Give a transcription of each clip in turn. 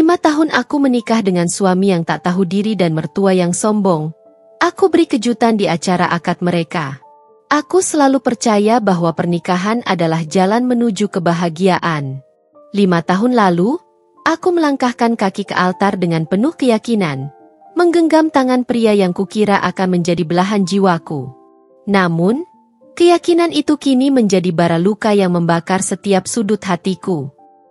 5 tahun aku menikah dengan suami yang tak tahu diri dan mertua yang sombong. Aku beri kejutan di acara akad mereka. Aku selalu percaya bahwa pernikahan adalah jalan menuju kebahagiaan. 5 tahun lalu, aku melangkahkan kaki ke altar dengan penuh keyakinan, menggenggam tangan pria yang kukira akan menjadi belahan jiwaku. Namun, keyakinan itu kini menjadi bara luka yang membakar setiap sudut hatiku.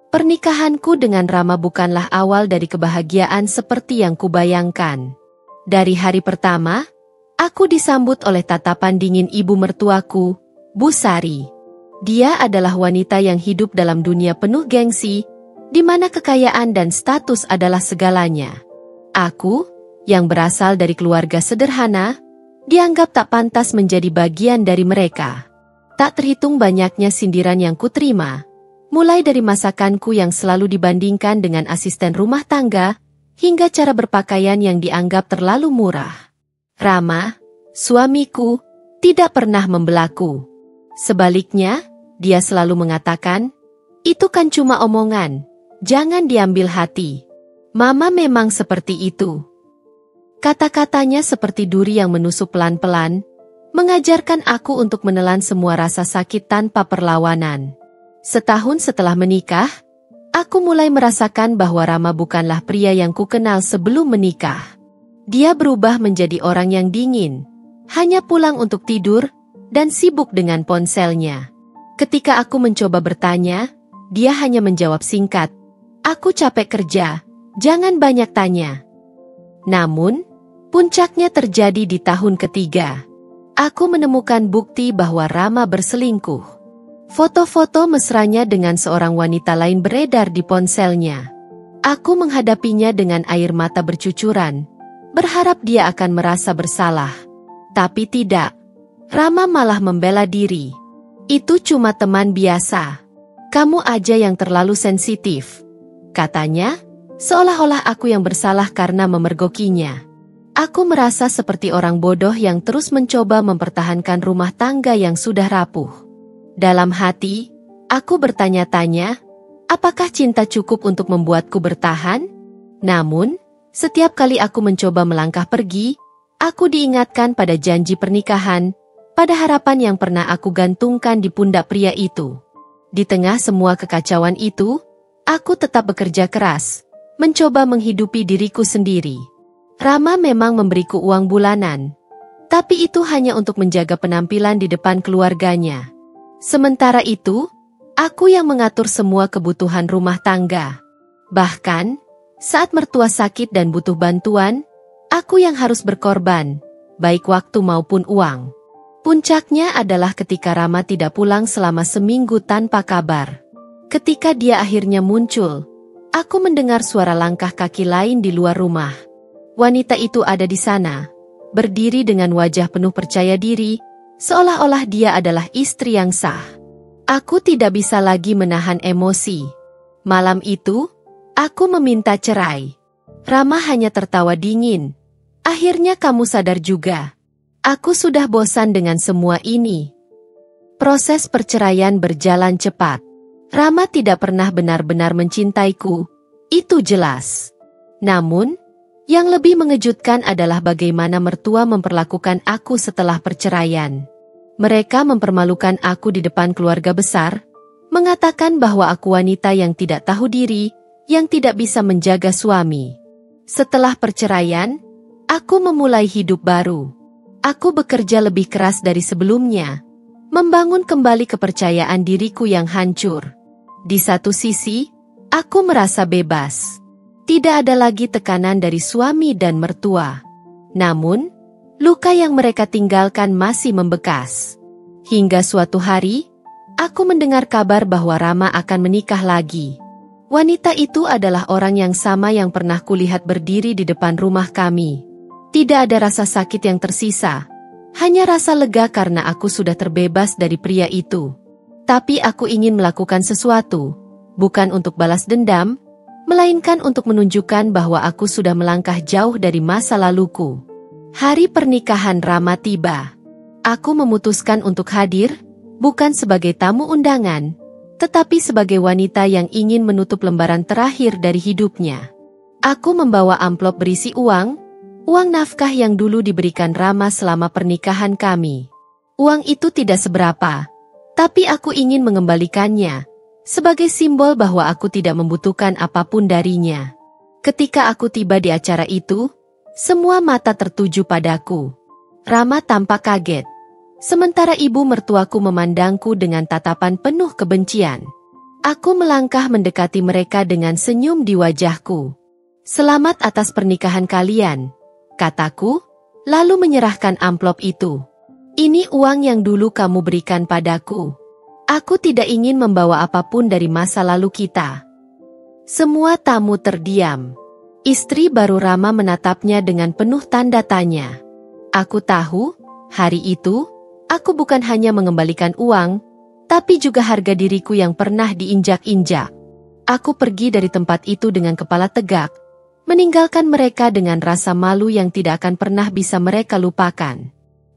Pernikahanku dengan Rama bukanlah awal dari kebahagiaan seperti yang kubayangkan. Dari hari pertama, aku disambut oleh tatapan dingin ibu mertuaku, Bu Sari. Dia adalah wanita yang hidup dalam dunia penuh gengsi, di mana kekayaan dan status adalah segalanya. Aku, yang berasal dari keluarga sederhana, dianggap tak pantas menjadi bagian dari mereka. Tak terhitung banyaknya sindiran yang kuterima, mulai dari masakanku yang selalu dibandingkan dengan asisten rumah tangga, hingga cara berpakaian yang dianggap terlalu murah. Rama, suamiku, tidak pernah membelaku. Sebaliknya, dia selalu mengatakan, "Itu kan cuma omongan, jangan diambil hati. Mama memang seperti itu." Kata-katanya seperti duri yang menusuk pelan-pelan, mengajarkan aku untuk menelan semua rasa sakit tanpa perlawanan. Setahun setelah menikah, aku mulai merasakan bahwa Rama bukanlah pria yang kukenal sebelum menikah. Dia berubah menjadi orang yang dingin, hanya pulang untuk tidur, dan sibuk dengan ponselnya. Ketika aku mencoba bertanya, dia hanya menjawab singkat, "Aku capek kerja, jangan banyak tanya." Namun, puncaknya terjadi di tahun ketiga. Aku menemukan bukti bahwa Rama berselingkuh. Foto-foto mesranya dengan seorang wanita lain beredar di ponselnya. Aku menghadapinya dengan air mata bercucuran, berharap dia akan merasa bersalah. Tapi tidak. Rama malah membela diri. "Itu cuma teman biasa. Kamu aja yang terlalu sensitif," katanya, seolah-olah aku yang bersalah karena memergokinya. Aku merasa seperti orang bodoh yang terus mencoba mempertahankan rumah tangga yang sudah rapuh. Dalam hati, aku bertanya-tanya, apakah cinta cukup untuk membuatku bertahan? Namun, setiap kali aku mencoba melangkah pergi, aku diingatkan pada janji pernikahan, pada harapan yang pernah aku gantungkan di pundak pria itu. Di tengah semua kekacauan itu, aku tetap bekerja keras, mencoba menghidupi diriku sendiri. Rama memang memberiku uang bulanan, tapi itu hanya untuk menjaga penampilan di depan keluarganya. Sementara itu, aku yang mengatur semua kebutuhan rumah tangga. Bahkan, saat mertua sakit dan butuh bantuan, aku yang harus berkorban, baik waktu maupun uang. Puncaknya adalah ketika Rama tidak pulang selama seminggu tanpa kabar. Ketika dia akhirnya muncul, aku mendengar suara langkah kaki lain di luar rumah. Wanita itu ada di sana, berdiri dengan wajah penuh percaya diri, seolah-olah dia adalah istri yang sah. Aku tidak bisa lagi menahan emosi. Malam itu, aku meminta cerai. Rama hanya tertawa dingin. "Akhirnya kamu sadar juga. Aku sudah bosan dengan semua ini." Proses perceraian berjalan cepat. Rama tidak pernah benar-benar mencintaiku, itu jelas. Namun, yang lebih mengejutkan adalah bagaimana mertua memperlakukan aku setelah perceraian. Mereka mempermalukan aku di depan keluarga besar, mengatakan bahwa aku wanita yang tidak tahu diri, yang tidak bisa menjaga suami. Setelah perceraian, aku memulai hidup baru. Aku bekerja lebih keras dari sebelumnya, membangun kembali kepercayaan diriku yang hancur. Di satu sisi, aku merasa bebas. Tidak ada lagi tekanan dari suami dan mertua. Namun, luka yang mereka tinggalkan masih membekas. Hingga suatu hari, aku mendengar kabar bahwa Rama akan menikah lagi. Wanita itu adalah orang yang sama yang pernah kulihat berdiri di depan rumah kami. Tidak ada rasa sakit yang tersisa, hanya rasa lega karena aku sudah terbebas dari pria itu. Tapi aku ingin melakukan sesuatu, bukan untuk balas dendam, melainkan untuk menunjukkan bahwa aku sudah melangkah jauh dari masa laluku. Hari pernikahan Rama tiba. Aku memutuskan untuk hadir, bukan sebagai tamu undangan, tetapi sebagai wanita yang ingin menutup lembaran terakhir dari hidupnya. Aku membawa amplop berisi uang nafkah yang dulu diberikan Rama selama pernikahan kami. Uang itu tidak seberapa, tapi aku ingin mengembalikannya, sebagai simbol bahwa aku tidak membutuhkan apapun darinya. Ketika aku tiba di acara itu, semua mata tertuju padaku. Rama tampak kaget, sementara ibu mertuaku memandangku dengan tatapan penuh kebencian. Aku melangkah mendekati mereka dengan senyum di wajahku. "Selamat atas pernikahan kalian," kataku, lalu menyerahkan amplop itu. "Ini uang yang dulu kamu berikan padaku. Aku tidak ingin membawa apapun dari masa lalu kita." Semua tamu terdiam. Istri baru Rama menatapnya dengan penuh tanda tanya. Aku tahu, hari itu, aku bukan hanya mengembalikan uang, tapi juga harga diriku yang pernah diinjak-injak. Aku pergi dari tempat itu dengan kepala tegak, meninggalkan mereka dengan rasa malu yang tidak akan pernah bisa mereka lupakan.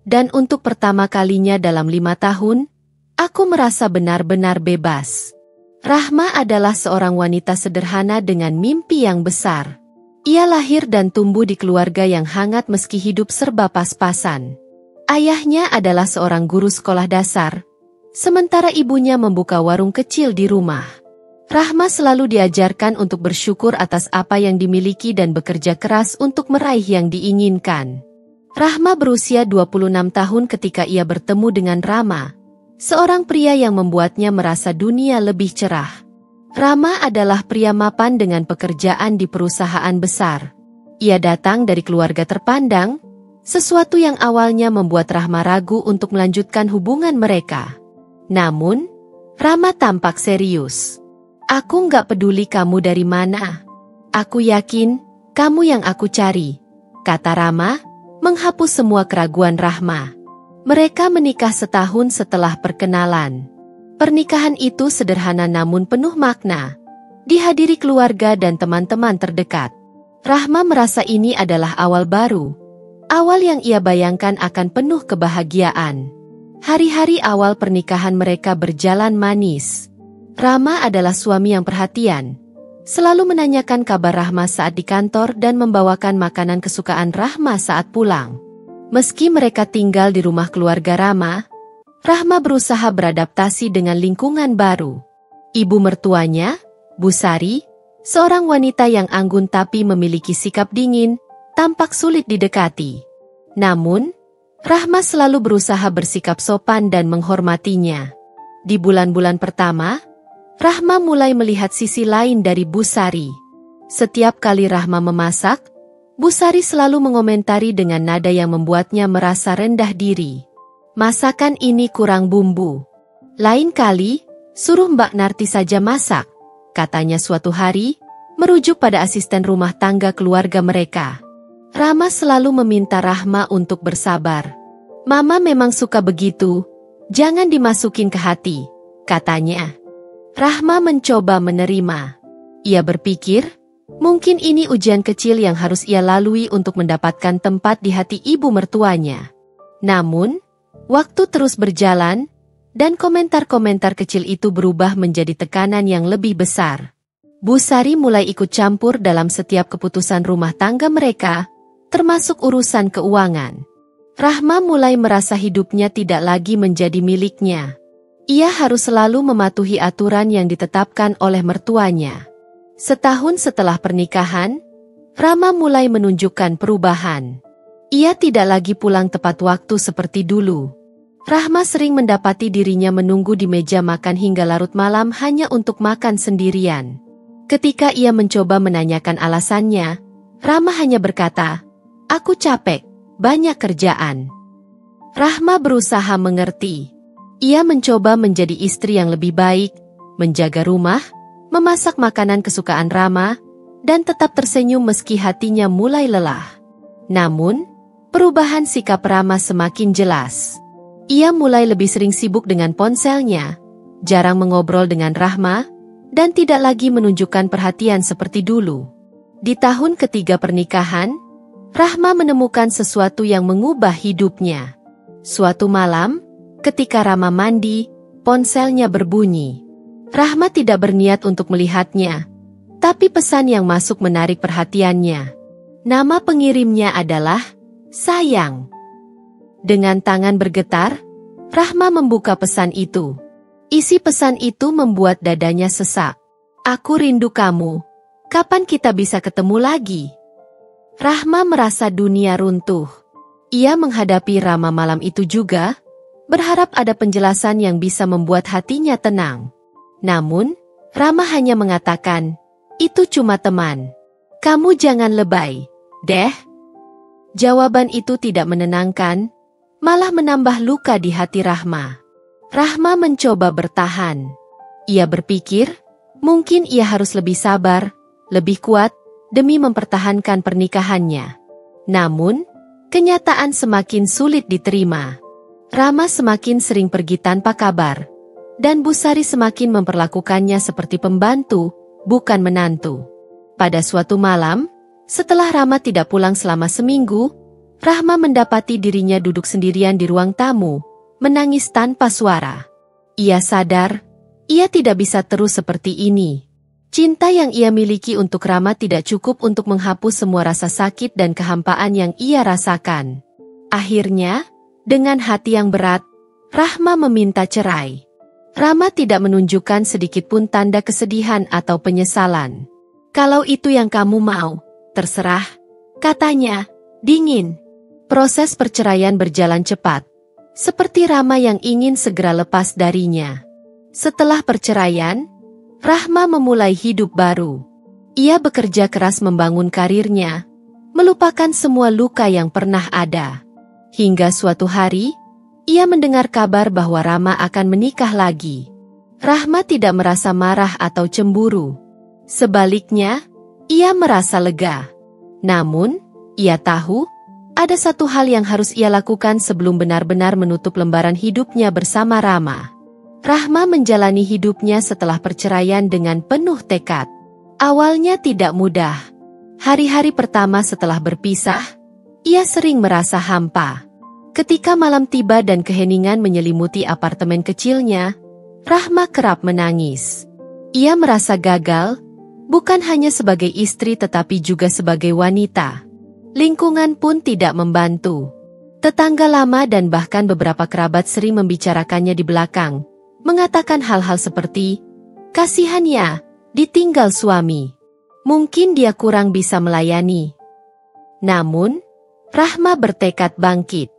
Dan untuk pertama kalinya dalam 5 tahun, aku merasa benar-benar bebas. Rahma adalah seorang wanita sederhana dengan mimpi yang besar. Ia lahir dan tumbuh di keluarga yang hangat meski hidup serba pas-pasan. Ayahnya adalah seorang guru sekolah dasar, sementara ibunya membuka warung kecil di rumah. Rahma selalu diajarkan untuk bersyukur atas apa yang dimiliki dan bekerja keras untuk meraih yang diinginkan. Rahma berusia 26 tahun ketika ia bertemu dengan Rama, seorang pria yang membuatnya merasa dunia lebih cerah. Rama adalah pria mapan dengan pekerjaan di perusahaan besar. Ia datang dari keluarga terpandang, sesuatu yang awalnya membuat Rahma ragu untuk melanjutkan hubungan mereka. Namun, Rama tampak serius. "Aku nggak peduli kamu dari mana. Aku yakin, kamu yang aku cari," kata Rama, menghapus semua keraguan Rahma. Mereka menikah setahun setelah perkenalan. Pernikahan itu sederhana namun penuh makna. Dihadiri keluarga dan teman-teman terdekat. Rahma merasa ini adalah awal baru. Awal yang ia bayangkan akan penuh kebahagiaan. Hari-hari awal pernikahan mereka berjalan manis. Rama adalah suami yang perhatian. Selalu menanyakan kabar Rahma saat di kantor dan membawakan makanan kesukaan Rahma saat pulang. Meski mereka tinggal di rumah keluarga Rama, Rahma berusaha beradaptasi dengan lingkungan baru. Ibu mertuanya, Bu Sari, seorang wanita yang anggun tapi memiliki sikap dingin, tampak sulit didekati. Namun, Rahma selalu berusaha bersikap sopan dan menghormatinya. Di bulan-bulan pertama, Rahma mulai melihat sisi lain dari Bu Sari. Setiap kali Rahma memasak, Bu Sari selalu mengomentari dengan nada yang membuatnya merasa rendah diri. "Masakan ini kurang bumbu. Lain kali, suruh Mbak Narti saja masak," katanya suatu hari, merujuk pada asisten rumah tangga keluarga mereka. Rama selalu meminta Rahma untuk bersabar. "Mama memang suka begitu, jangan dimasukin ke hati," katanya. Rahma mencoba menerima. Ia berpikir, mungkin ini ujian kecil yang harus ia lalui untuk mendapatkan tempat di hati ibu mertuanya. Namun, waktu terus berjalan, dan komentar-komentar kecil itu berubah menjadi tekanan yang lebih besar. Bu Sari mulai ikut campur dalam setiap keputusan rumah tangga mereka, termasuk urusan keuangan. Rahma mulai merasa hidupnya tidak lagi menjadi miliknya. Ia harus selalu mematuhi aturan yang ditetapkan oleh mertuanya. Setahun setelah pernikahan, Rama mulai menunjukkan perubahan. Ia tidak lagi pulang tepat waktu seperti dulu. Rahma sering mendapati dirinya menunggu di meja makan hingga larut malam hanya untuk makan sendirian. Ketika ia mencoba menanyakan alasannya, Rama hanya berkata, "Aku capek, banyak kerjaan." Rahma berusaha mengerti. Ia mencoba menjadi istri yang lebih baik, menjaga rumah, memasak makanan kesukaan Rama, dan tetap tersenyum meski hatinya mulai lelah. Namun, perubahan sikap Rama semakin jelas. Ia mulai lebih sering sibuk dengan ponselnya, jarang mengobrol dengan Rahma, dan tidak lagi menunjukkan perhatian seperti dulu. Di tahun ketiga pernikahan, Rahma menemukan sesuatu yang mengubah hidupnya. Suatu malam, ketika Rama mandi, ponselnya berbunyi. Rahma tidak berniat untuk melihatnya. Tapi pesan yang masuk menarik perhatiannya. Nama pengirimnya adalah Sayang. Dengan tangan bergetar, Rahma membuka pesan itu. Isi pesan itu membuat dadanya sesak. Aku rindu kamu. Kapan kita bisa ketemu lagi? Rahma merasa dunia runtuh. Ia menghadapi Rama malam itu juga, berharap ada penjelasan yang bisa membuat hatinya tenang. Namun, Rama hanya mengatakan, itu cuma teman. Kamu jangan lebay, deh. Jawaban itu tidak menenangkan, malah menambah luka di hati Rahma. Rahma mencoba bertahan. Ia berpikir, mungkin ia harus lebih sabar, lebih kuat, demi mempertahankan pernikahannya. Namun, kenyataan semakin sulit diterima. Rama semakin sering pergi tanpa kabar, dan Bu Sari semakin memperlakukannya seperti pembantu, bukan menantu. Pada suatu malam, setelah Rama tidak pulang selama seminggu, Rahma mendapati dirinya duduk sendirian di ruang tamu, menangis tanpa suara. Ia sadar, ia tidak bisa terus seperti ini. Cinta yang ia miliki untuk Rama tidak cukup untuk menghapus semua rasa sakit dan kehampaan yang ia rasakan. Akhirnya, dengan hati yang berat, Rahma meminta cerai. Rama tidak menunjukkan sedikitpun tanda kesedihan atau penyesalan. Kalau itu yang kamu mau, terserah, katanya, dingin. Proses perceraian berjalan cepat, seperti Rama yang ingin segera lepas darinya. Setelah perceraian, Rahma memulai hidup baru. Ia bekerja keras membangun karirnya, melupakan semua luka yang pernah ada. Hingga suatu hari, ia mendengar kabar bahwa Rama akan menikah lagi. Rahma tidak merasa marah atau cemburu. Sebaliknya, ia merasa lega. Namun, ia tahu, ada satu hal yang harus ia lakukan sebelum benar-benar menutup lembaran hidupnya bersama Rama. Rahma menjalani hidupnya setelah perceraian dengan penuh tekad. Awalnya tidak mudah. Hari-hari pertama setelah berpisah, ia sering merasa hampa. Ketika malam tiba dan keheningan menyelimuti apartemen kecilnya, Rahma kerap menangis. Ia merasa gagal, bukan hanya sebagai istri tetapi juga sebagai wanita. Lingkungan pun tidak membantu. Tetangga lama dan bahkan beberapa kerabat sering membicarakannya di belakang, mengatakan hal-hal seperti, kasihan ya, ditinggal suami. Mungkin dia kurang bisa melayani. Namun, Rahma bertekad bangkit.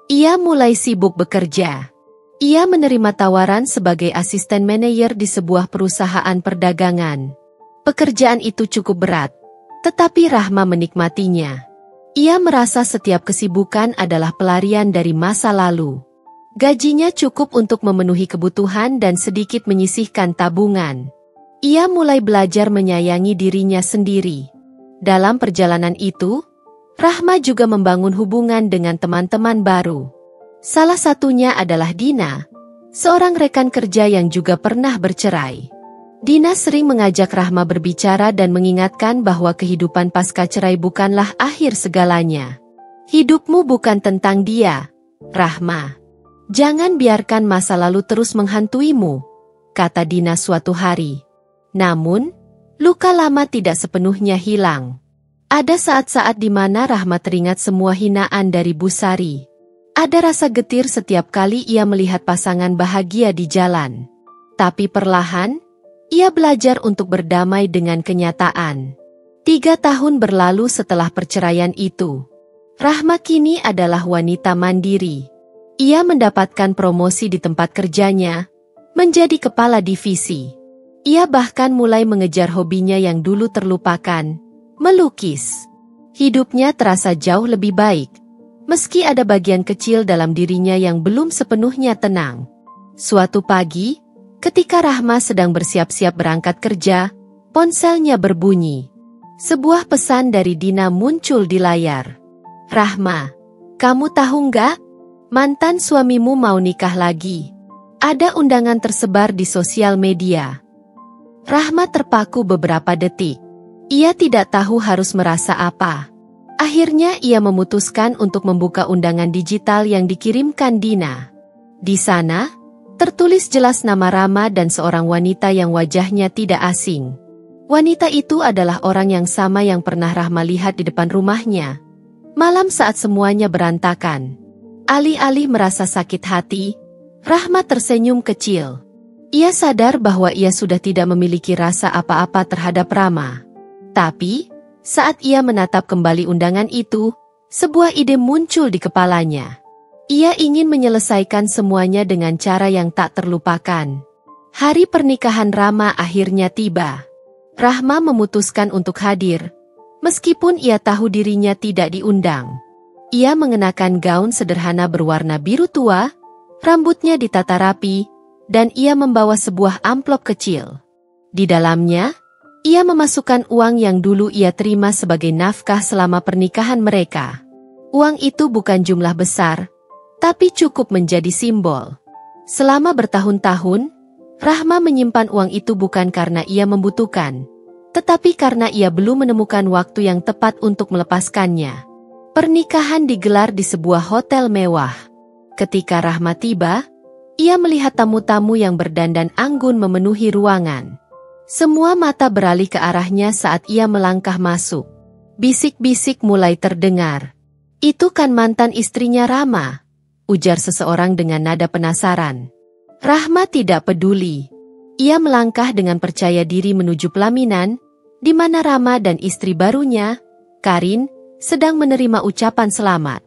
Ia mulai sibuk bekerja. Ia menerima tawaran sebagai asisten manajer di sebuah perusahaan perdagangan. Pekerjaan itu cukup berat, tetapi Rahma menikmatinya. Ia merasa setiap kesibukan adalah pelarian dari masa lalu. Gajinya cukup untuk memenuhi kebutuhan dan sedikit menyisihkan tabungan. Ia mulai belajar menyayangi dirinya sendiri. Dalam perjalanan itu, Rahma juga membangun hubungan dengan teman-teman baru. Salah satunya adalah Dina, seorang rekan kerja yang juga pernah bercerai. Dina sering mengajak Rahma berbicara dan mengingatkan bahwa kehidupan pasca cerai bukanlah akhir segalanya. Hidupmu bukan tentang dia, Rahma. Jangan biarkan masa lalu terus menghantuimu, kata Dina suatu hari. Namun, luka lama tidak sepenuhnya hilang. Ada saat-saat di mana Rahma teringat semua hinaan dari Bu Sari. Ada rasa getir setiap kali ia melihat pasangan bahagia di jalan. Tapi perlahan, ia belajar untuk berdamai dengan kenyataan. 3 tahun berlalu setelah perceraian itu. Rahma kini adalah wanita mandiri. Ia mendapatkan promosi di tempat kerjanya, menjadi kepala divisi. Ia bahkan mulai mengejar hobinya yang dulu terlupakan, melukis. Hidupnya terasa jauh lebih baik, meski ada bagian kecil dalam dirinya yang belum sepenuhnya tenang. Suatu pagi, ketika Rahma sedang bersiap-siap berangkat kerja, ponselnya berbunyi. Sebuah pesan dari Dina muncul di layar. Rahma, kamu tahu nggak? Mantan suamimu mau nikah lagi. Ada undangan tersebar di sosial media. Rahma terpaku beberapa detik. Ia tidak tahu harus merasa apa. Akhirnya ia memutuskan untuk membuka undangan digital yang dikirimkan Dina. Di sana, tertulis jelas nama Rama dan seorang wanita yang wajahnya tidak asing. Wanita itu adalah orang yang sama yang pernah Rahma lihat di depan rumahnya. Malam saat semuanya berantakan. Alih-alih merasa sakit hati, Rahma tersenyum kecil. Ia sadar bahwa ia sudah tidak memiliki rasa apa-apa terhadap Rama. Tapi, saat ia menatap kembali undangan itu, sebuah ide muncul di kepalanya. Ia ingin menyelesaikan semuanya dengan cara yang tak terlupakan. Hari pernikahan Rama akhirnya tiba. Rahma memutuskan untuk hadir, meskipun ia tahu dirinya tidak diundang. Ia mengenakan gaun sederhana berwarna biru tua, rambutnya ditata rapi, dan ia membawa sebuah amplop kecil. Di dalamnya, ia memasukkan uang yang dulu ia terima sebagai nafkah selama pernikahan mereka. Uang itu bukan jumlah besar, tapi cukup menjadi simbol. Selama bertahun-tahun, Rahma menyimpan uang itu bukan karena ia membutuhkan, tetapi karena ia belum menemukan waktu yang tepat untuk melepaskannya. Pernikahan digelar di sebuah hotel mewah. Ketika Rahma tiba, ia melihat tamu-tamu yang berdandan anggun memenuhi ruangan. Semua mata beralih ke arahnya saat ia melangkah masuk. Bisik-bisik mulai terdengar. "Itu kan mantan istrinya Rama," ujar seseorang dengan nada penasaran. Rahma tidak peduli. Ia melangkah dengan percaya diri menuju pelaminan, di mana Rama dan istri barunya, Karin, sedang menerima ucapan selamat.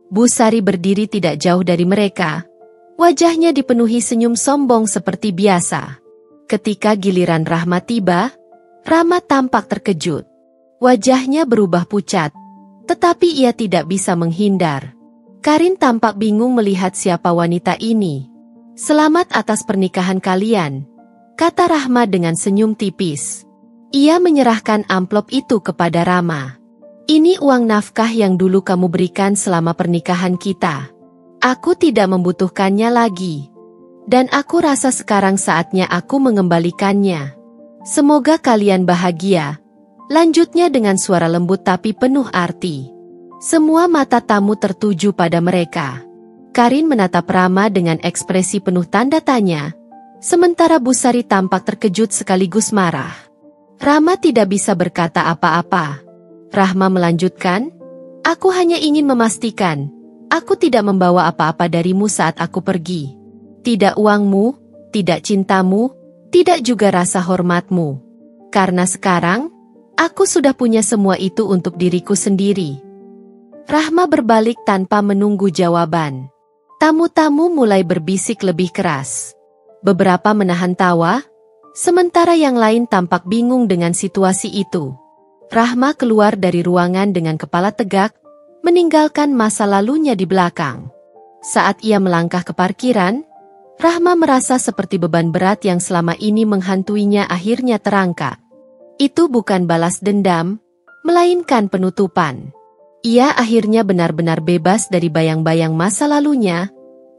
Bu Sari berdiri tidak jauh dari mereka. Wajahnya dipenuhi senyum sombong seperti biasa. Ketika giliran Rahma tiba, Rama tampak terkejut. Wajahnya berubah pucat, tetapi ia tidak bisa menghindar. Karin tampak bingung melihat siapa wanita ini. "Selamat atas pernikahan kalian," kata Rahma dengan senyum tipis. Ia menyerahkan amplop itu kepada Rama. "Ini uang nafkah yang dulu kamu berikan selama pernikahan kita. Aku tidak membutuhkannya lagi. Dan aku rasa sekarang saatnya aku mengembalikannya. Semoga kalian bahagia," lanjutnya dengan suara lembut tapi penuh arti. Semua mata tamu tertuju pada mereka. Karin menatap Rama dengan ekspresi penuh tanda tanya, sementara Bu Sari tampak terkejut sekaligus marah. Rama tidak bisa berkata apa-apa. Rahma melanjutkan, "Aku hanya ingin memastikan, aku tidak membawa apa-apa darimu saat aku pergi. Tidak uangmu, tidak cintamu, tidak juga rasa hormatmu. Karena sekarang, aku sudah punya semua itu untuk diriku sendiri." Rahma berbalik tanpa menunggu jawaban. Tamu-tamu mulai berbisik lebih keras. Beberapa menahan tawa, sementara yang lain tampak bingung dengan situasi itu. Rahma keluar dari ruangan dengan kepala tegak, meninggalkan masa lalunya di belakang. Saat ia melangkah ke parkiran, Rahma merasa seperti beban berat yang selama ini menghantuinya akhirnya terangkat. Itu bukan balas dendam, melainkan penutupan. Ia akhirnya benar-benar bebas dari bayang-bayang masa lalunya,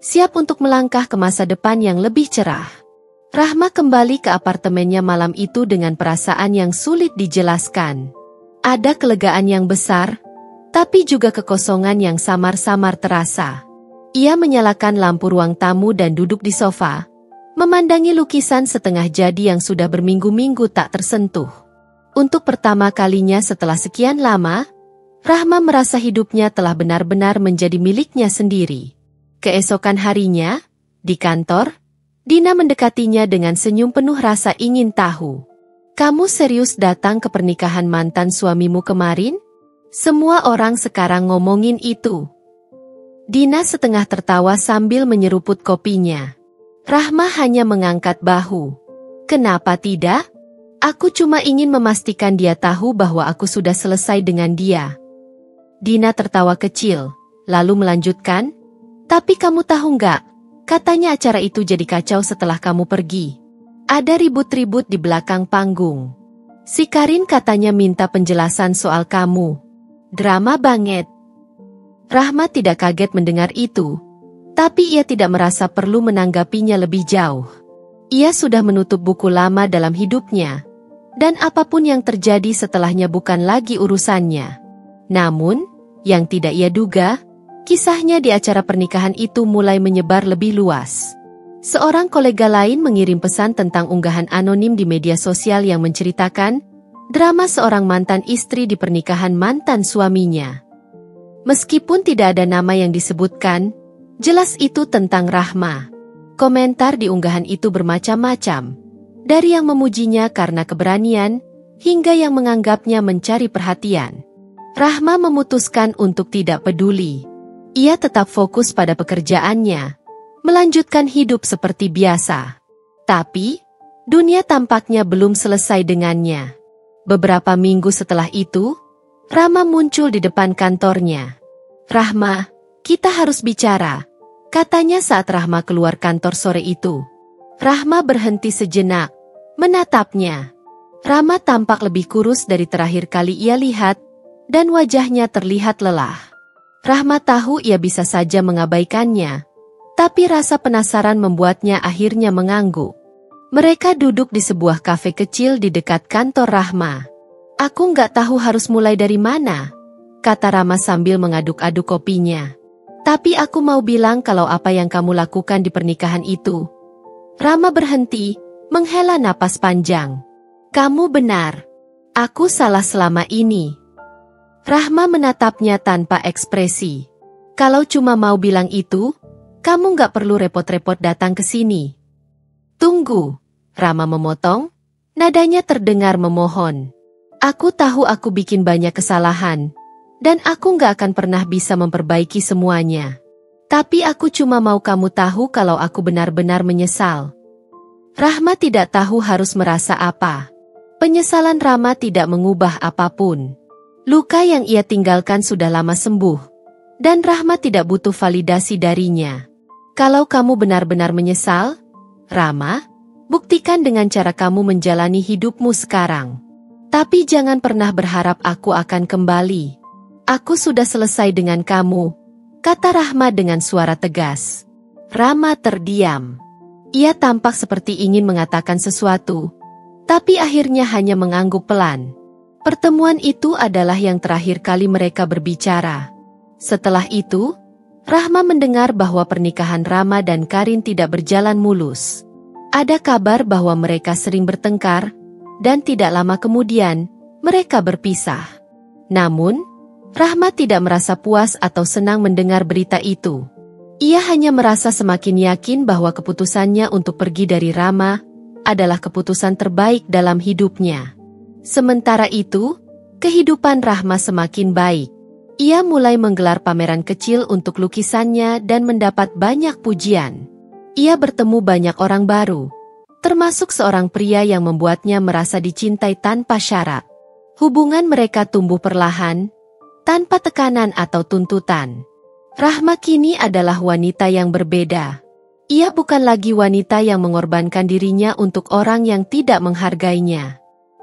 siap untuk melangkah ke masa depan yang lebih cerah. Rahma kembali ke apartemennya malam itu dengan perasaan yang sulit dijelaskan. Ada kelegaan yang besar, tapi juga kekosongan yang samar-samar terasa. Ia menyalakan lampu ruang tamu dan duduk di sofa, memandangi lukisan setengah jadi yang sudah berminggu-minggu tak tersentuh. Untuk pertama kalinya setelah sekian lama, Rahma merasa hidupnya telah benar-benar menjadi miliknya sendiri. Keesokan harinya, di kantor, Dina mendekatinya dengan senyum penuh rasa ingin tahu. "Kamu serius datang ke pernikahan mantan suamimu kemarin? Semua orang sekarang ngomongin itu." Dina setengah tertawa sambil menyeruput kopinya. Rahma hanya mengangkat bahu. "Kenapa tidak? Aku cuma ingin memastikan dia tahu bahwa aku sudah selesai dengan dia." Dina tertawa kecil, lalu melanjutkan, "Tapi kamu tahu nggak, katanya acara itu jadi kacau setelah kamu pergi. Ada ribut-ribut di belakang panggung. Si Karin katanya minta penjelasan soal kamu. Drama banget." Rahma tidak kaget mendengar itu, tapi ia tidak merasa perlu menanggapinya lebih jauh. Ia sudah menutup buku lama dalam hidupnya, dan apapun yang terjadi setelahnya bukan lagi urusannya. Namun, yang tidak ia duga, kisahnya di acara pernikahan itu mulai menyebar lebih luas. Seorang kolega lain mengirim pesan tentang unggahan anonim di media sosial yang menceritakan drama seorang mantan istri di pernikahan mantan suaminya. Meskipun tidak ada nama yang disebutkan, jelas itu tentang Rahma. Komentar di unggahan itu bermacam-macam, dari yang memujinya karena keberanian, hingga yang menganggapnya mencari perhatian. Rahma memutuskan untuk tidak peduli. Ia tetap fokus pada pekerjaannya, melanjutkan hidup seperti biasa. Tapi, dunia tampaknya belum selesai dengannya. Beberapa minggu setelah itu, Rama muncul di depan kantornya. "Rahma, kita harus bicara," katanya saat Rahma keluar kantor sore itu. Rahma berhenti sejenak, menatapnya. Rama tampak lebih kurus dari terakhir kali ia lihat, dan wajahnya terlihat lelah. Rahma tahu ia bisa saja mengabaikannya, tapi rasa penasaran membuatnya akhirnya mengangguk. Mereka duduk di sebuah kafe kecil di dekat kantor Rahma. "Aku nggak tahu harus mulai dari mana," kata Rama sambil mengaduk-aduk kopinya. "Tapi aku mau bilang kalau apa yang kamu lakukan di pernikahan itu." Rama berhenti, menghela napas panjang. "Kamu benar. Aku salah selama ini." Rahma menatapnya tanpa ekspresi. "Kalau cuma mau bilang itu, kamu nggak perlu repot-repot datang ke sini." "Tunggu," Rama memotong, nadanya terdengar memohon. "Aku tahu aku bikin banyak kesalahan, dan aku nggak akan pernah bisa memperbaiki semuanya. Tapi aku cuma mau kamu tahu kalau aku benar-benar menyesal." Rahma tidak tahu harus merasa apa. Penyesalan Rama tidak mengubah apapun. Luka yang ia tinggalkan sudah lama sembuh, dan Rahma tidak butuh validasi darinya. "Kalau kamu benar-benar menyesal, Rama, buktikan dengan cara kamu menjalani hidupmu sekarang. Tapi jangan pernah berharap aku akan kembali. Aku sudah selesai dengan kamu," kata Rahma dengan suara tegas. Rama terdiam. Ia tampak seperti ingin mengatakan sesuatu, tapi akhirnya hanya mengangguk pelan. Pertemuan itu adalah yang terakhir kali mereka berbicara. Setelah itu, Rahma mendengar bahwa pernikahan Rama dan Karin tidak berjalan mulus. Ada kabar bahwa mereka sering bertengkar, dan tidak lama kemudian, mereka berpisah. Namun, Rahma tidak merasa puas atau senang mendengar berita itu. Ia hanya merasa semakin yakin bahwa keputusannya untuk pergi dari Rama adalah keputusan terbaik dalam hidupnya. Sementara itu, kehidupan Rahma semakin baik. Ia mulai menggelar pameran kecil untuk lukisannya dan mendapat banyak pujian. Ia bertemu banyak orang baru, termasuk seorang pria yang membuatnya merasa dicintai tanpa syarat. Hubungan mereka tumbuh perlahan, tanpa tekanan atau tuntutan. Rahma kini adalah wanita yang berbeda. Ia bukan lagi wanita yang mengorbankan dirinya untuk orang yang tidak menghargainya.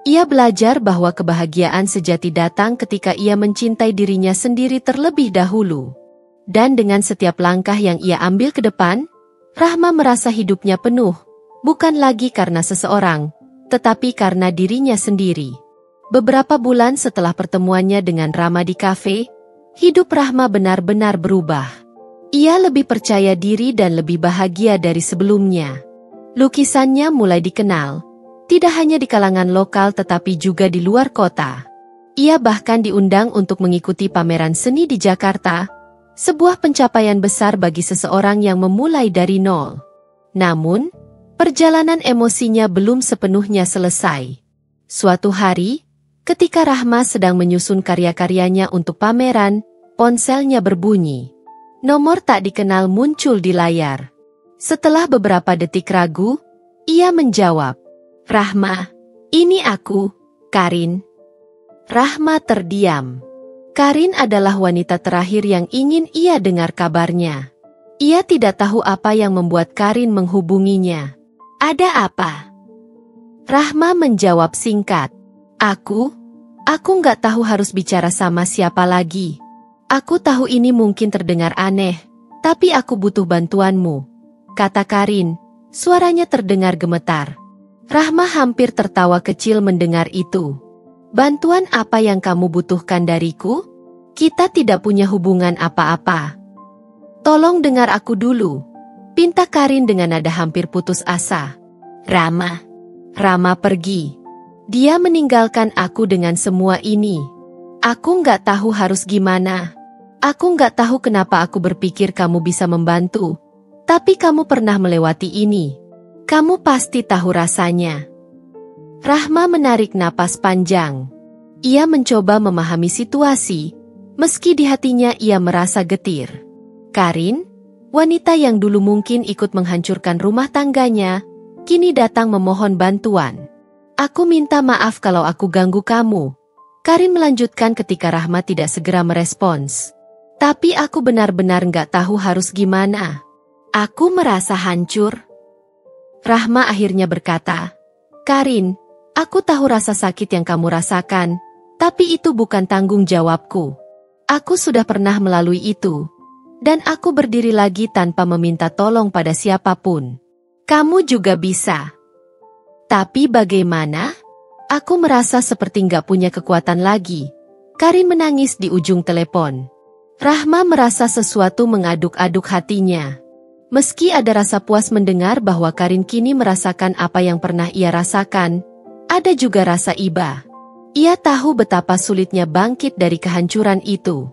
Ia belajar bahwa kebahagiaan sejati datang ketika ia mencintai dirinya sendiri terlebih dahulu. Dan dengan setiap langkah yang ia ambil ke depan, Rahma merasa hidupnya penuh, bukan lagi karena seseorang, tetapi karena dirinya sendiri. Beberapa bulan setelah pertemuannya dengan Rama di kafe, hidup Rahma benar-benar berubah. Ia lebih percaya diri dan lebih bahagia dari sebelumnya. Lukisannya mulai dikenal, tidak hanya di kalangan lokal tetapi juga di luar kota. Ia bahkan diundang untuk mengikuti pameran seni di Jakarta, sebuah pencapaian besar bagi seseorang yang memulai dari nol. Namun, perjalanan emosinya belum sepenuhnya selesai. Suatu hari, ketika Rahma sedang menyusun karya-karyanya untuk pameran, ponselnya berbunyi. Nomor tak dikenal muncul di layar. Setelah beberapa detik ragu, ia menjawab, "Rahma, ini aku, Karin." Rahma terdiam. Karin adalah wanita terakhir yang ingin ia dengar kabarnya. Ia tidak tahu apa yang membuat Karin menghubunginya. "Ada apa?" Rahma menjawab singkat, Aku nggak tahu harus bicara sama siapa lagi. Aku tahu ini mungkin terdengar aneh, tapi aku butuh bantuanmu," kata Karin. Suaranya terdengar gemetar. Rahma hampir tertawa kecil mendengar itu. "Bantuan apa yang kamu butuhkan dariku? Kita tidak punya hubungan apa-apa. Tolong dengar aku dulu. Pinta Karin dengan nada hampir putus asa. Rama pergi. Dia meninggalkan aku dengan semua ini. Aku nggak tahu harus gimana. Aku nggak tahu kenapa aku berpikir kamu bisa membantu. Tapi kamu pernah melewati ini. Kamu pasti tahu rasanya. Rahma menarik napas panjang. Ia mencoba memahami situasi, meski di hatinya ia merasa getir. Karin, wanita yang dulu mungkin ikut menghancurkan rumah tangganya, kini datang memohon bantuan. Aku minta maaf kalau aku ganggu kamu. Karin melanjutkan ketika Rahma tidak segera merespons. Tapi aku benar-benar nggak tahu harus gimana. Aku merasa hancur. Rahma akhirnya berkata, Karin, aku tahu rasa sakit yang kamu rasakan, tapi itu bukan tanggung jawabku. Aku sudah pernah melalui itu. Dan aku berdiri lagi tanpa meminta tolong pada siapapun. Kamu juga bisa. Tapi bagaimana? Aku merasa seperti nggak punya kekuatan lagi. Karin menangis di ujung telepon. Rahma merasa sesuatu mengaduk-aduk hatinya. Meski ada rasa puas mendengar bahwa Karin kini merasakan apa yang pernah ia rasakan, ada juga rasa iba. Ia tahu betapa sulitnya bangkit dari kehancuran itu.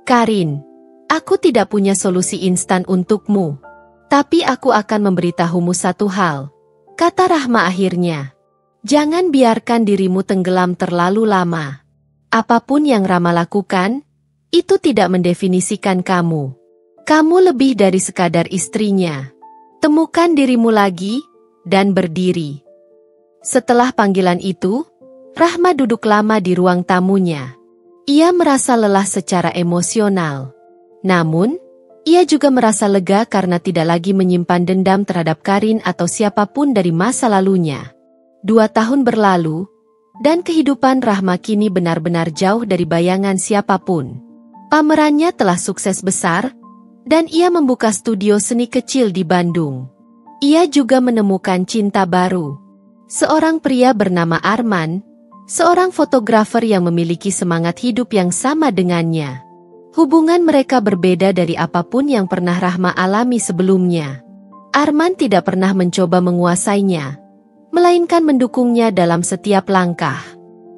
Karin, aku tidak punya solusi instan untukmu. Tapi aku akan memberitahumu satu hal. Kata Rahma akhirnya. Jangan biarkan dirimu tenggelam terlalu lama. Apapun yang Rama lakukan, itu tidak mendefinisikan kamu. Kamu lebih dari sekadar istrinya. Temukan dirimu lagi, dan berdiri. Setelah panggilan itu, Rahma duduk lama di ruang tamunya. Ia merasa lelah secara emosional. Namun, ia juga merasa lega karena tidak lagi menyimpan dendam terhadap Karin atau siapapun dari masa lalunya. 2 tahun berlalu, dan kehidupan Rahma kini benar-benar jauh dari bayangan siapapun. Pamerannya telah sukses besar, dan ia membuka studio seni kecil di Bandung. Ia juga menemukan cinta baru. Seorang pria bernama Arman, seorang fotografer yang memiliki semangat hidup yang sama dengannya. Hubungan mereka berbeda dari apapun yang pernah Rahma alami sebelumnya. Arman tidak pernah mencoba menguasainya, melainkan mendukungnya dalam setiap langkah.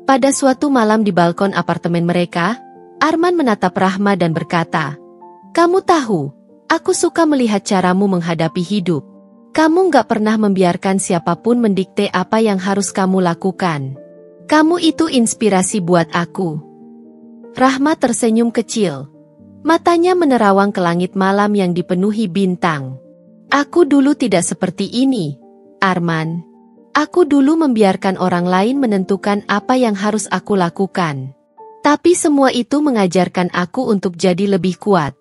Pada suatu malam di balkon apartemen mereka, Arman menatap Rahma dan berkata, "Kamu tahu, aku suka melihat caramu menghadapi hidup. Kamu nggak pernah membiarkan siapapun mendikte apa yang harus kamu lakukan. Kamu itu inspirasi buat aku." Rahma tersenyum kecil. Matanya menerawang ke langit malam yang dipenuhi bintang. "Aku dulu tidak seperti ini, Arman. Aku dulu membiarkan orang lain menentukan apa yang harus aku lakukan. Tapi semua itu mengajarkan aku untuk jadi lebih kuat."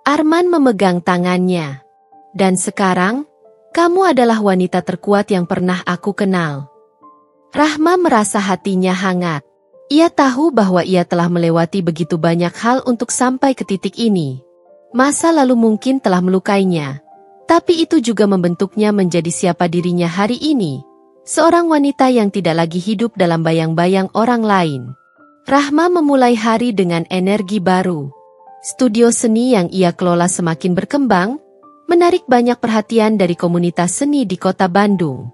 Arman memegang tangannya. "Dan sekarang, kamu adalah wanita terkuat yang pernah aku kenal." Rahma merasa hatinya hangat. Ia tahu bahwa ia telah melewati begitu banyak hal untuk sampai ke titik ini. Masa lalu mungkin telah melukainya, tapi itu juga membentuknya menjadi siapa dirinya hari ini. Seorang wanita yang tidak lagi hidup dalam bayang-bayang orang lain. Rahma memulai hari dengan energi baru. Studio seni yang ia kelola semakin berkembang, menarik banyak perhatian dari komunitas seni di kota Bandung.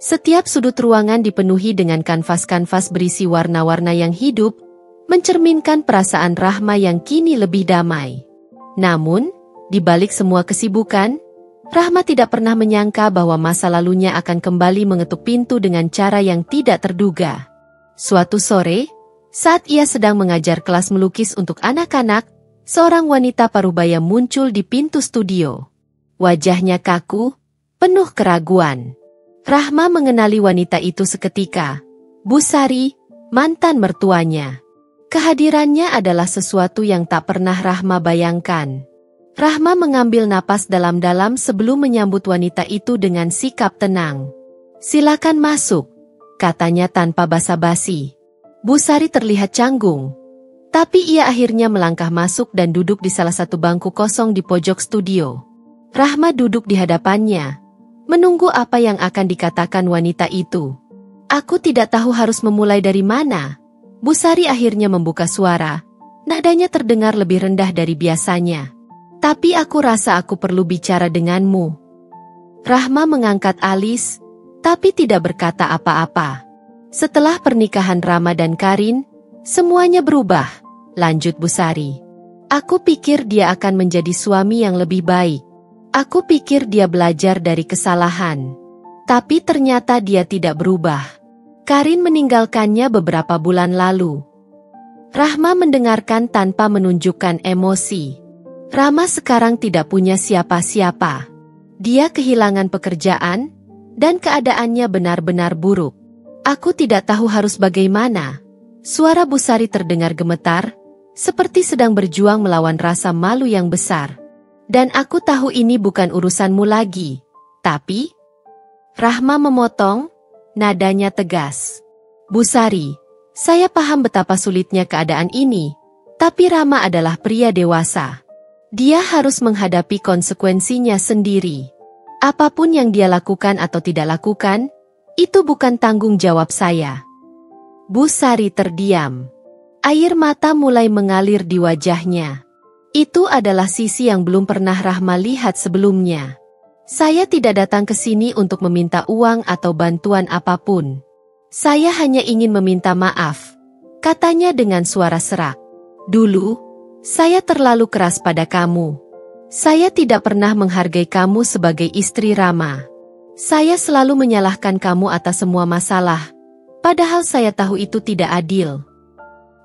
Setiap sudut ruangan dipenuhi dengan kanvas-kanvas berisi warna-warna yang hidup, mencerminkan perasaan Rahma yang kini lebih damai. Namun, di balik semua kesibukan, Rahma tidak pernah menyangka bahwa masa lalunya akan kembali mengetuk pintu dengan cara yang tidak terduga. Suatu sore, saat ia sedang mengajar kelas melukis untuk anak-anak, seorang wanita parubaya muncul di pintu studio. Wajahnya kaku, penuh keraguan. Rahma mengenali wanita itu seketika. Bu Sari, mantan mertuanya. Kehadirannya adalah sesuatu yang tak pernah Rahma bayangkan. Rahma mengambil napas dalam-dalam sebelum menyambut wanita itu dengan sikap tenang. "Silakan masuk," katanya tanpa basa-basi. Bu Sari terlihat canggung. Tapi ia akhirnya melangkah masuk dan duduk di salah satu bangku kosong di pojok studio. Rahma duduk di hadapannya, menunggu apa yang akan dikatakan wanita itu. "Aku tidak tahu harus memulai dari mana." Bu Sari akhirnya membuka suara. Nadanya terdengar lebih rendah dari biasanya. Tapi aku rasa aku perlu bicara denganmu. Rahma mengangkat alis, tapi tidak berkata apa-apa. Setelah pernikahan Rama dan Karin, semuanya berubah, lanjut Busari. Aku pikir dia akan menjadi suami yang lebih baik. Aku pikir dia belajar dari kesalahan. Tapi ternyata dia tidak berubah. Karin meninggalkannya beberapa bulan lalu. Rahma mendengarkan tanpa menunjukkan emosi. Rama sekarang tidak punya siapa-siapa. Dia kehilangan pekerjaan, dan keadaannya benar-benar buruk. Aku tidak tahu harus bagaimana. Suara Busari terdengar gemetar, seperti sedang berjuang melawan rasa malu yang besar. Dan aku tahu ini bukan urusanmu lagi. Tapi, Rahma memotong, nadanya tegas. Busari, saya paham betapa sulitnya keadaan ini, tapi Rama adalah pria dewasa. Dia harus menghadapi konsekuensinya sendiri. Apapun yang dia lakukan atau tidak lakukan, itu bukan tanggung jawab saya. Busari terdiam. Air mata mulai mengalir di wajahnya. Itu adalah sisi yang belum pernah Rahma lihat sebelumnya. Saya tidak datang ke sini untuk meminta uang atau bantuan apapun. Saya hanya ingin meminta maaf, katanya dengan suara serak. Dulu, saya terlalu keras pada kamu. Saya tidak pernah menghargai kamu sebagai istri Rama. Saya selalu menyalahkan kamu atas semua masalah, padahal saya tahu itu tidak adil.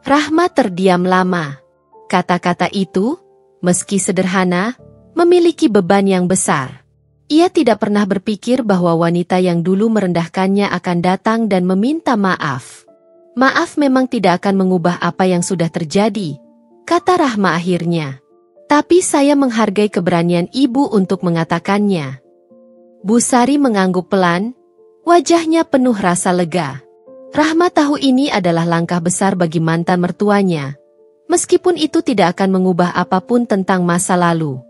Rahma terdiam lama. Kata-kata itu, meski sederhana, memiliki beban yang besar. Ia tidak pernah berpikir bahwa wanita yang dulu merendahkannya akan datang dan meminta maaf. Maaf memang tidak akan mengubah apa yang sudah terjadi, kata Rahma akhirnya. Tapi saya menghargai keberanian ibu untuk mengatakannya. Busari mengangguk pelan, wajahnya penuh rasa lega. Rahma tahu ini adalah langkah besar bagi mantan mertuanya. Meskipun itu tidak akan mengubah apapun tentang masa lalu.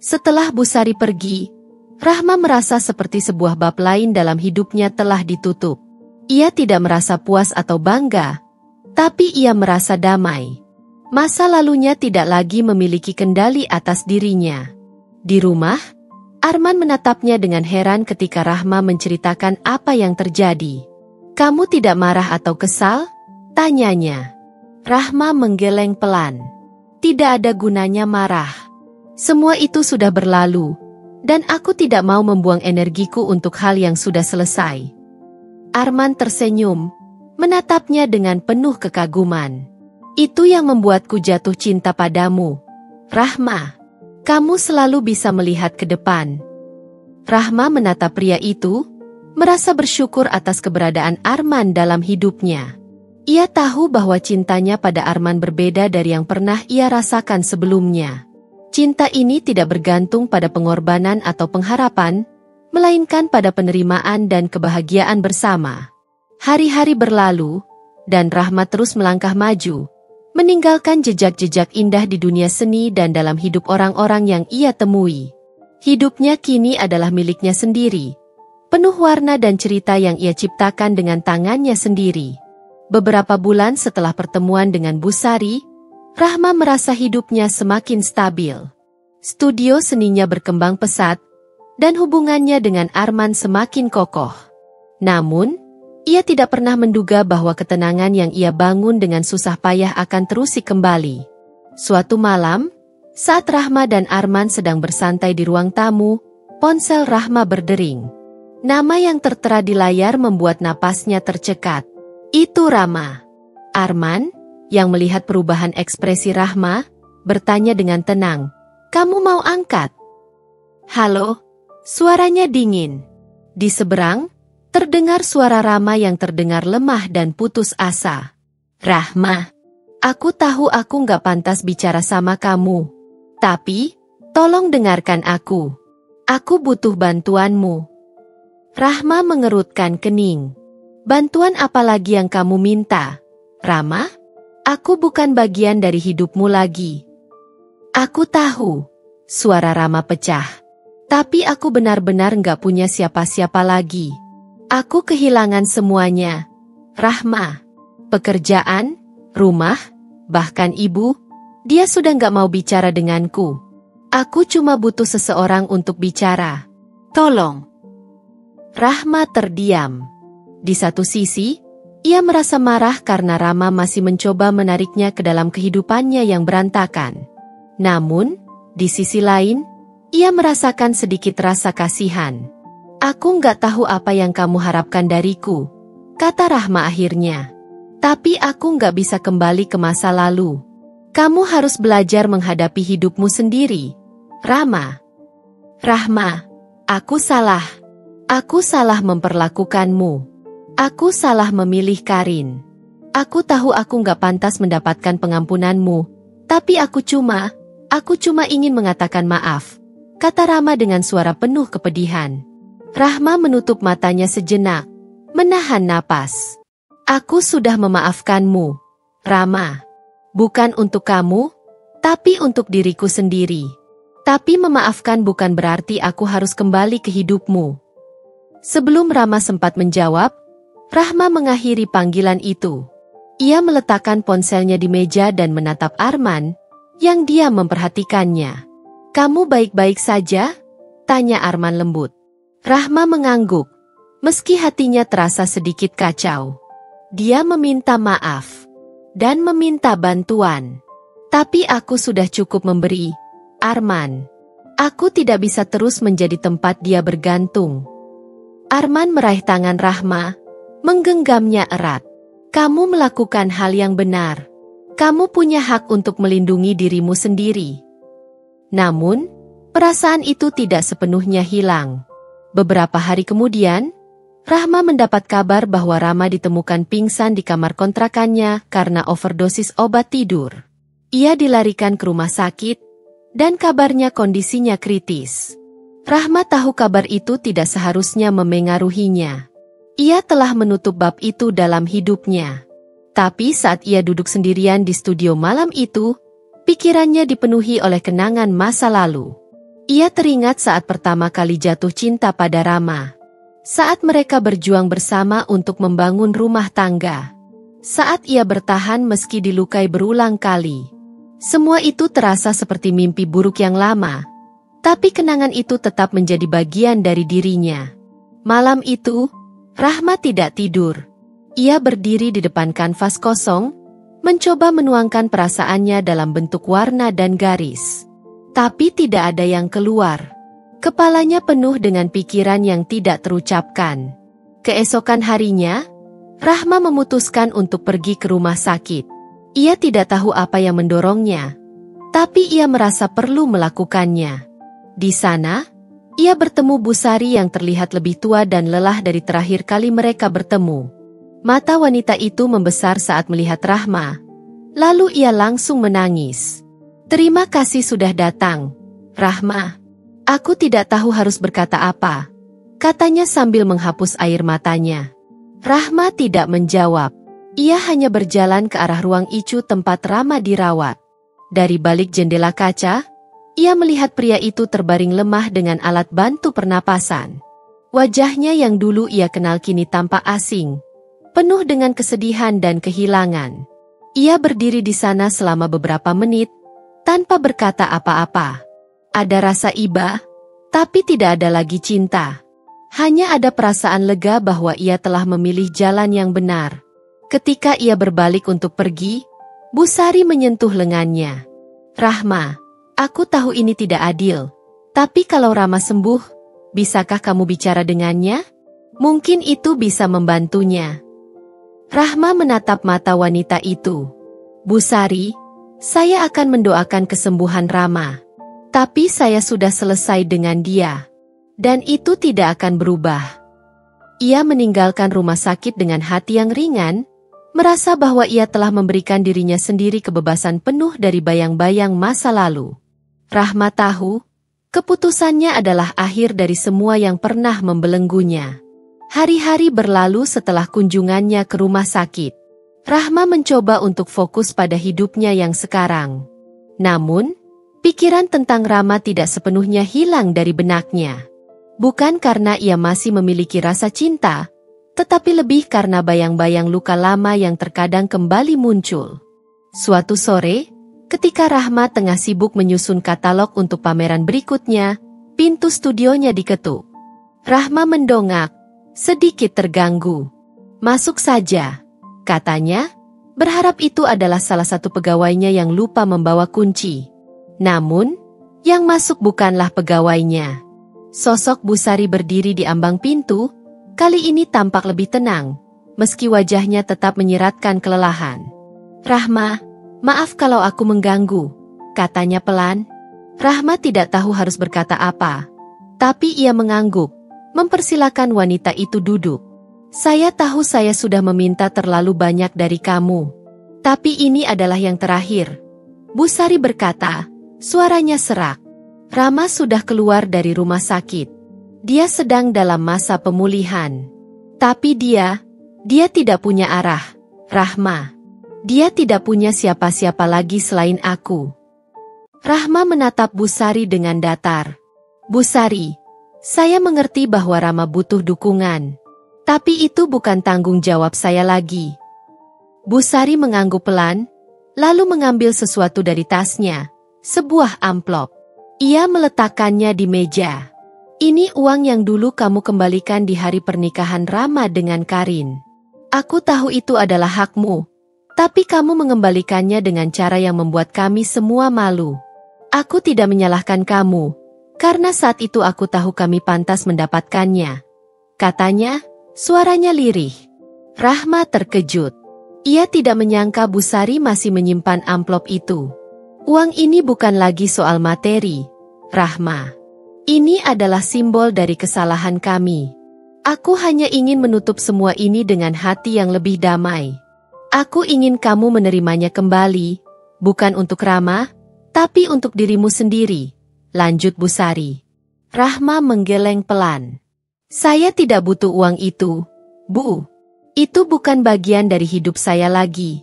Setelah Busari pergi, Rahma merasa seperti sebuah bab lain dalam hidupnya telah ditutup. Ia tidak merasa puas atau bangga, tapi ia merasa damai. Masa lalunya tidak lagi memiliki kendali atas dirinya. Di rumah, Arman menatapnya dengan heran ketika Rahma menceritakan apa yang terjadi. Kamu tidak marah atau kesal? Tanyanya. Rahma menggeleng pelan. Tidak ada gunanya marah. Semua itu sudah berlalu, dan aku tidak mau membuang energiku untuk hal yang sudah selesai. Arman tersenyum, menatapnya dengan penuh kekaguman. Itu yang membuatku jatuh cinta padamu. Rahma, kamu selalu bisa melihat ke depan. Rahma menatap pria itu, merasa bersyukur atas keberadaan Arman dalam hidupnya. Ia tahu bahwa cintanya pada Arman berbeda dari yang pernah ia rasakan sebelumnya. Cinta ini tidak bergantung pada pengorbanan atau pengharapan, melainkan pada penerimaan dan kebahagiaan bersama. Hari-hari berlalu, dan Rahma terus melangkah maju, meninggalkan jejak-jejak indah di dunia seni dan dalam hidup orang-orang yang ia temui. Hidupnya kini adalah miliknya sendiri, penuh warna dan cerita yang ia ciptakan dengan tangannya sendiri. Beberapa bulan setelah pertemuan dengan Busari, Rahma merasa hidupnya semakin stabil. Studio seninya berkembang pesat, dan hubungannya dengan Arman semakin kokoh. Namun, ia tidak pernah menduga bahwa ketenangan yang ia bangun dengan susah payah akan terusik kembali. Suatu malam, saat Rahma dan Arman sedang bersantai di ruang tamu, ponsel Rahma berdering. Nama yang tertera di layar membuat napasnya tercekat. Itu Rama. Arman, yang melihat perubahan ekspresi Rahma, bertanya dengan tenang, "Kamu mau angkat?" "Halo?" Suaranya dingin. Di seberang, terdengar suara Rama yang terdengar lemah dan putus asa. "Rahma, aku tahu aku nggak pantas bicara sama kamu. Tapi, tolong dengarkan aku. Aku butuh bantuanmu." Rahma mengerutkan kening. "Bantuan apa lagi yang kamu minta, Rama? Aku bukan bagian dari hidupmu lagi." "Aku tahu," suara Rama pecah. "Tapi aku benar-benar nggak punya siapa-siapa lagi. Aku kehilangan semuanya, Rahma. Pekerjaan, rumah, bahkan ibu. Dia sudah nggak mau bicara denganku. Aku cuma butuh seseorang untuk bicara. Tolong. Rahma terdiam. Di satu sisi, ia merasa marah karena Rama masih mencoba menariknya ke dalam kehidupannya yang berantakan. Namun, di sisi lain, ia merasakan sedikit rasa kasihan. Aku nggak tahu apa yang kamu harapkan dariku, kata Rahma akhirnya. Tapi aku nggak bisa kembali ke masa lalu. Kamu harus belajar menghadapi hidupmu sendiri, Rama. Rahma, aku salah. Aku salah memperlakukanmu. Aku salah memilih Karin. Aku tahu aku nggak pantas mendapatkan pengampunanmu, tapi aku cuma ingin mengatakan maaf, kata Rama dengan suara penuh kepedihan. Rahma menutup matanya sejenak, menahan napas. Aku sudah memaafkanmu, Rama. Bukan untuk kamu, tapi untuk diriku sendiri. Tapi memaafkan bukan berarti aku harus kembali ke hidupmu. Sebelum Rama sempat menjawab, Rahma mengakhiri panggilan itu. Ia meletakkan ponselnya di meja dan menatap Arman, yang diam memperhatikannya. Kamu baik-baik saja? Tanya Arman lembut. Rahma mengangguk, meski hatinya terasa sedikit kacau. Dia meminta maaf dan meminta bantuan. Tapi aku sudah cukup memberi, Arman. Aku tidak bisa terus menjadi tempat dia bergantung. Arman meraih tangan Rahma, menggenggamnya erat. Kamu melakukan hal yang benar. Kamu punya hak untuk melindungi dirimu sendiri. Namun, perasaan itu tidak sepenuhnya hilang. Beberapa hari kemudian, Rahma mendapat kabar bahwa Rama ditemukan pingsan di kamar kontrakannya karena overdosis obat tidur. Ia dilarikan ke rumah sakit, dan kabarnya kondisinya kritis. Rahma tahu kabar itu tidak seharusnya memengaruhinya. Ia telah menutup bab itu dalam hidupnya. Tapi saat ia duduk sendirian di studio malam itu, pikirannya dipenuhi oleh kenangan masa lalu. Ia teringat saat pertama kali jatuh cinta pada Rama. Saat mereka berjuang bersama untuk membangun rumah tangga. Saat ia bertahan meski dilukai berulang kali. Semua itu terasa seperti mimpi buruk yang lama. Tapi kenangan itu tetap menjadi bagian dari dirinya. Malam itu, Rahma tidak tidur. Ia berdiri di depan kanvas kosong, mencoba menuangkan perasaannya dalam bentuk warna dan garis. Tapi tidak ada yang keluar. Kepalanya penuh dengan pikiran yang tidak terucapkan. Keesokan harinya, Rahma memutuskan untuk pergi ke rumah sakit. Ia tidak tahu apa yang mendorongnya, tapi ia merasa perlu melakukannya. Di sana, ia bertemu Busari yang terlihat lebih tua dan lelah dari terakhir kali mereka bertemu. Mata wanita itu membesar saat melihat Rahma. Lalu ia langsung menangis. Terima kasih sudah datang, Rahma. Aku tidak tahu harus berkata apa, katanya sambil menghapus air matanya. Rahma tidak menjawab. Ia hanya berjalan ke arah ruang ICU tempat Rama dirawat. Dari balik jendela kaca, ia melihat pria itu terbaring lemah dengan alat bantu pernapasan. Wajahnya yang dulu ia kenal kini tampak asing, penuh dengan kesedihan dan kehilangan. Ia berdiri di sana selama beberapa menit, tanpa berkata apa-apa. Ada rasa iba, tapi tidak ada lagi cinta. Hanya ada perasaan lega bahwa ia telah memilih jalan yang benar. Ketika ia berbalik untuk pergi, Busari menyentuh lengannya. Rahma, aku tahu ini tidak adil. Tapi kalau Rama sembuh, bisakah kamu bicara dengannya? Mungkin itu bisa membantunya. Rahma menatap mata wanita itu. Busari, saya akan mendoakan kesembuhan Rama. Tapi saya sudah selesai dengan dia. Dan itu tidak akan berubah. Ia meninggalkan rumah sakit dengan hati yang ringan, merasa bahwa ia telah memberikan dirinya sendiri kebebasan penuh dari bayang-bayang masa lalu. Rahma tahu, keputusannya adalah akhir dari semua yang pernah membelenggunya. Hari-hari berlalu setelah kunjungannya ke rumah sakit. Rahma mencoba untuk fokus pada hidupnya yang sekarang. Namun, pikiran tentang Rama tidak sepenuhnya hilang dari benaknya. Bukan karena ia masih memiliki rasa cinta, tetapi lebih karena bayang-bayang luka lama yang terkadang kembali muncul. Suatu sore, Ketika Rahma tengah sibuk menyusun katalog untuk pameran berikutnya, pintu studionya diketuk. Rahma mendongak, sedikit terganggu. "Masuk saja," katanya, berharap itu adalah salah satu pegawainya yang lupa membawa kunci. Namun, yang masuk bukanlah pegawainya. Sosok Busari berdiri di ambang pintu, kali ini tampak lebih tenang, meski wajahnya tetap menyiratkan kelelahan. "Rahma, maaf kalau aku mengganggu," katanya pelan. Rahma tidak tahu harus berkata apa, tapi ia mengangguk, mempersilakan wanita itu duduk. "Saya tahu saya sudah meminta terlalu banyak dari kamu, tapi ini adalah yang terakhir," Busari berkata, suaranya serak. Rama sudah keluar dari rumah sakit. Dia sedang dalam masa pemulihan. Tapi dia tidak punya arah, Rahma. Dia tidak punya siapa-siapa lagi selain aku. Rahma menatap Busari dengan datar. "Busari, saya mengerti bahwa Rama butuh dukungan. Tapi itu bukan tanggung jawab saya lagi." Busari mengangguk pelan, lalu mengambil sesuatu dari tasnya, sebuah amplop. Ia meletakkannya di meja. "Ini uang yang dulu kamu kembalikan di hari pernikahan Rama dengan Karin. Aku tahu itu adalah hakmu, tapi kamu mengembalikannya dengan cara yang membuat kami semua malu. Aku tidak menyalahkan kamu, karena saat itu aku tahu kami pantas mendapatkannya," katanya, suaranya lirih. Rahma terkejut. Ia tidak menyangka Busari masih menyimpan amplop itu. "Uang ini bukan lagi soal materi, Rahma. Ini adalah simbol dari kesalahan kami. Aku hanya ingin menutup semua ini dengan hati yang lebih damai. Aku ingin kamu menerimanya kembali, bukan untuk Rama, tapi untuk dirimu sendiri," lanjut Busari. Rahma menggeleng pelan. "Saya tidak butuh uang itu, Bu. Itu bukan bagian dari hidup saya lagi."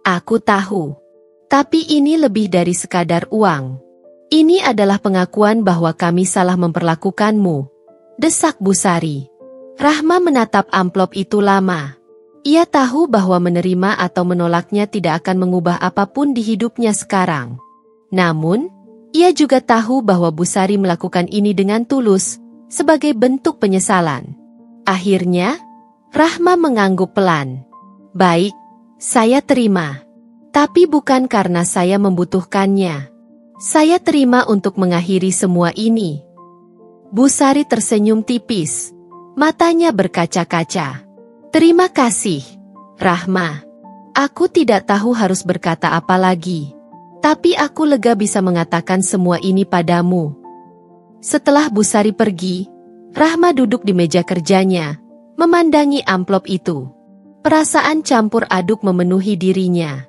"Aku tahu. Tapi ini lebih dari sekadar uang. Ini adalah pengakuan bahwa kami salah memperlakukanmu," desak Busari. Rahma menatap amplop itu lama. Ia tahu bahwa menerima atau menolaknya tidak akan mengubah apapun di hidupnya sekarang. Namun, ia juga tahu bahwa Busari melakukan ini dengan tulus, sebagai bentuk penyesalan. Akhirnya, Rahma mengangguk pelan. "Baik, saya terima. Tapi bukan karena saya membutuhkannya. Saya terima untuk mengakhiri semua ini." Busari tersenyum tipis. Matanya berkaca-kaca. "Terima kasih, Rahma. Aku tidak tahu harus berkata apa lagi. Tapi aku lega bisa mengatakan semua ini padamu." Setelah Busari pergi, Rahma duduk di meja kerjanya, memandangi amplop itu. Perasaan campur aduk memenuhi dirinya.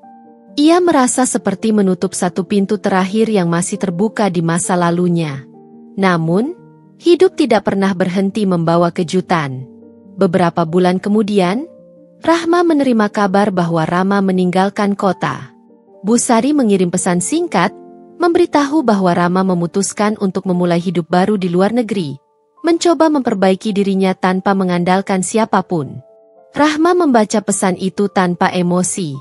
Ia merasa seperti menutup satu pintu terakhir yang masih terbuka di masa lalunya. Namun, hidup tidak pernah berhenti membawa kejutan. Beberapa bulan kemudian, Rahma menerima kabar bahwa Rama meninggalkan kota. Busari mengirim pesan singkat, memberitahu bahwa Rama memutuskan untuk memulai hidup baru di luar negeri, mencoba memperbaiki dirinya tanpa mengandalkan siapapun. Rahma membaca pesan itu tanpa emosi.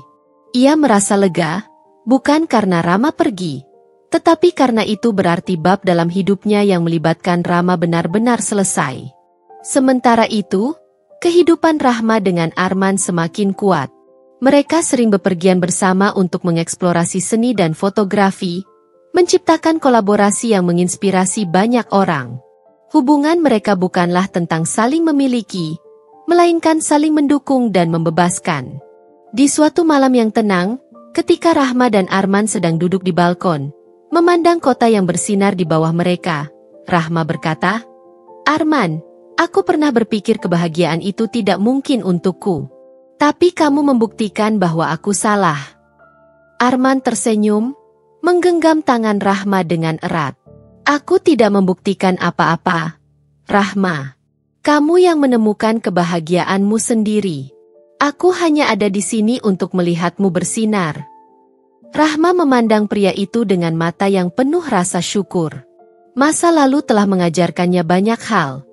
Ia merasa lega, bukan karena Rama pergi, tetapi karena itu berarti bab dalam hidupnya yang melibatkan Rama benar-benar selesai. Sementara itu, kehidupan Rahma dengan Arman semakin kuat. Mereka sering bepergian bersama untuk mengeksplorasi seni dan fotografi, menciptakan kolaborasi yang menginspirasi banyak orang. Hubungan mereka bukanlah tentang saling memiliki, melainkan saling mendukung dan membebaskan. Di suatu malam yang tenang, ketika Rahma dan Arman sedang duduk di balkon, memandang kota yang bersinar di bawah mereka, Rahma berkata, "Arman, aku pernah berpikir kebahagiaan itu tidak mungkin untukku. Tapi kamu membuktikan bahwa aku salah." Arman tersenyum, menggenggam tangan Rahma dengan erat. "Aku tidak membuktikan apa-apa, Rahma. Kamu yang menemukan kebahagiaanmu sendiri. Aku hanya ada di sini untuk melihatmu bersinar." Rahma memandang pria itu dengan mata yang penuh rasa syukur. Masa lalu telah mengajarkannya banyak hal.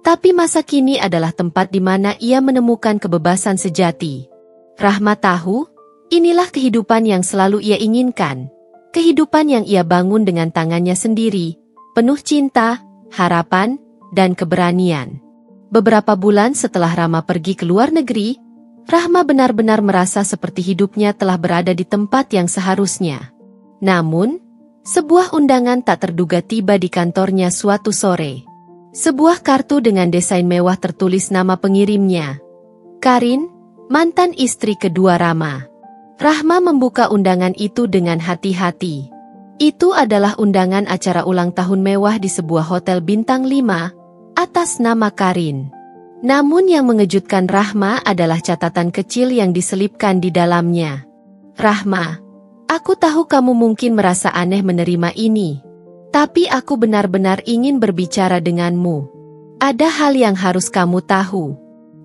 Tapi masa kini adalah tempat di mana ia menemukan kebebasan sejati. Rahma tahu, Inilah kehidupan yang selalu ia inginkan. Kehidupan yang ia bangun dengan tangannya sendiri, penuh cinta, harapan, dan keberanian. Beberapa bulan setelah Rama pergi ke luar negeri, Rahma benar-benar merasa seperti hidupnya telah berada di tempat yang seharusnya. Namun, sebuah undangan tak terduga tiba di kantornya suatu sore. Sebuah kartu dengan desain mewah tertulis nama pengirimnya, Karin, mantan istri kedua Rama. Rahma membuka undangan itu dengan hati-hati. Itu adalah undangan acara ulang tahun mewah di sebuah hotel bintang 5, atas nama Karin. Namun yang mengejutkan Rahma adalah catatan kecil yang diselipkan di dalamnya. Rahma, aku tahu kamu mungkin merasa aneh menerima ini. Tapi aku benar-benar ingin berbicara denganmu. Ada hal yang harus kamu tahu.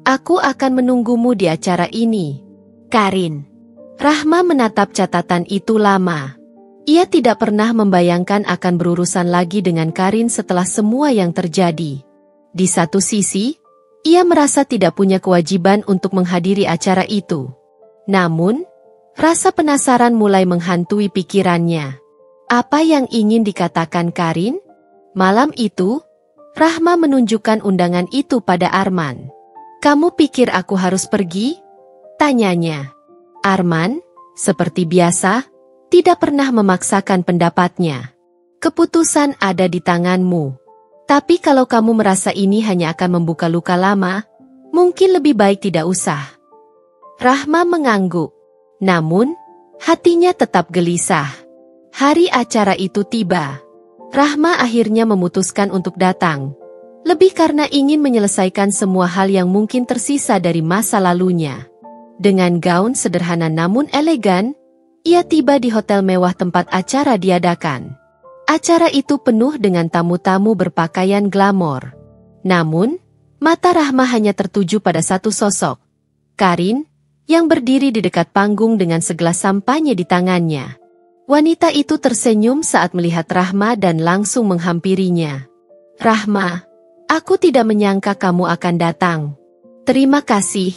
Aku akan menunggumu di acara ini. Karin. Rahma menatap catatan itu lama. Ia tidak pernah membayangkan akan berurusan lagi dengan Karin setelah semua yang terjadi. Di satu sisi, ia merasa tidak punya kewajiban untuk menghadiri acara itu. Namun, rasa penasaran mulai menghantui pikirannya. Apa yang ingin dikatakan Karin? Malam itu, Rahma menunjukkan undangan itu pada Arman. Kamu pikir aku harus pergi? Tanyanya. Arman, seperti biasa, tidak pernah memaksakan pendapatnya. Keputusan ada di tanganmu. Tapi kalau kamu merasa ini hanya akan membuka luka lama, mungkin lebih baik tidak usah. Rahma mengangguk. Namun, hatinya tetap gelisah. Hari acara itu tiba. Rahma akhirnya memutuskan untuk datang. Lebih karena ingin menyelesaikan semua hal yang mungkin tersisa dari masa lalunya. Dengan gaun sederhana namun elegan, ia tiba di hotel mewah tempat acara diadakan. Acara itu penuh dengan tamu-tamu berpakaian glamor. Namun, mata Rahma hanya tertuju pada satu sosok, Karin, yang berdiri di dekat panggung dengan segelas sampanye di tangannya. Wanita itu tersenyum saat melihat Rahma dan langsung menghampirinya. Rahma, aku tidak menyangka kamu akan datang. Terima kasih,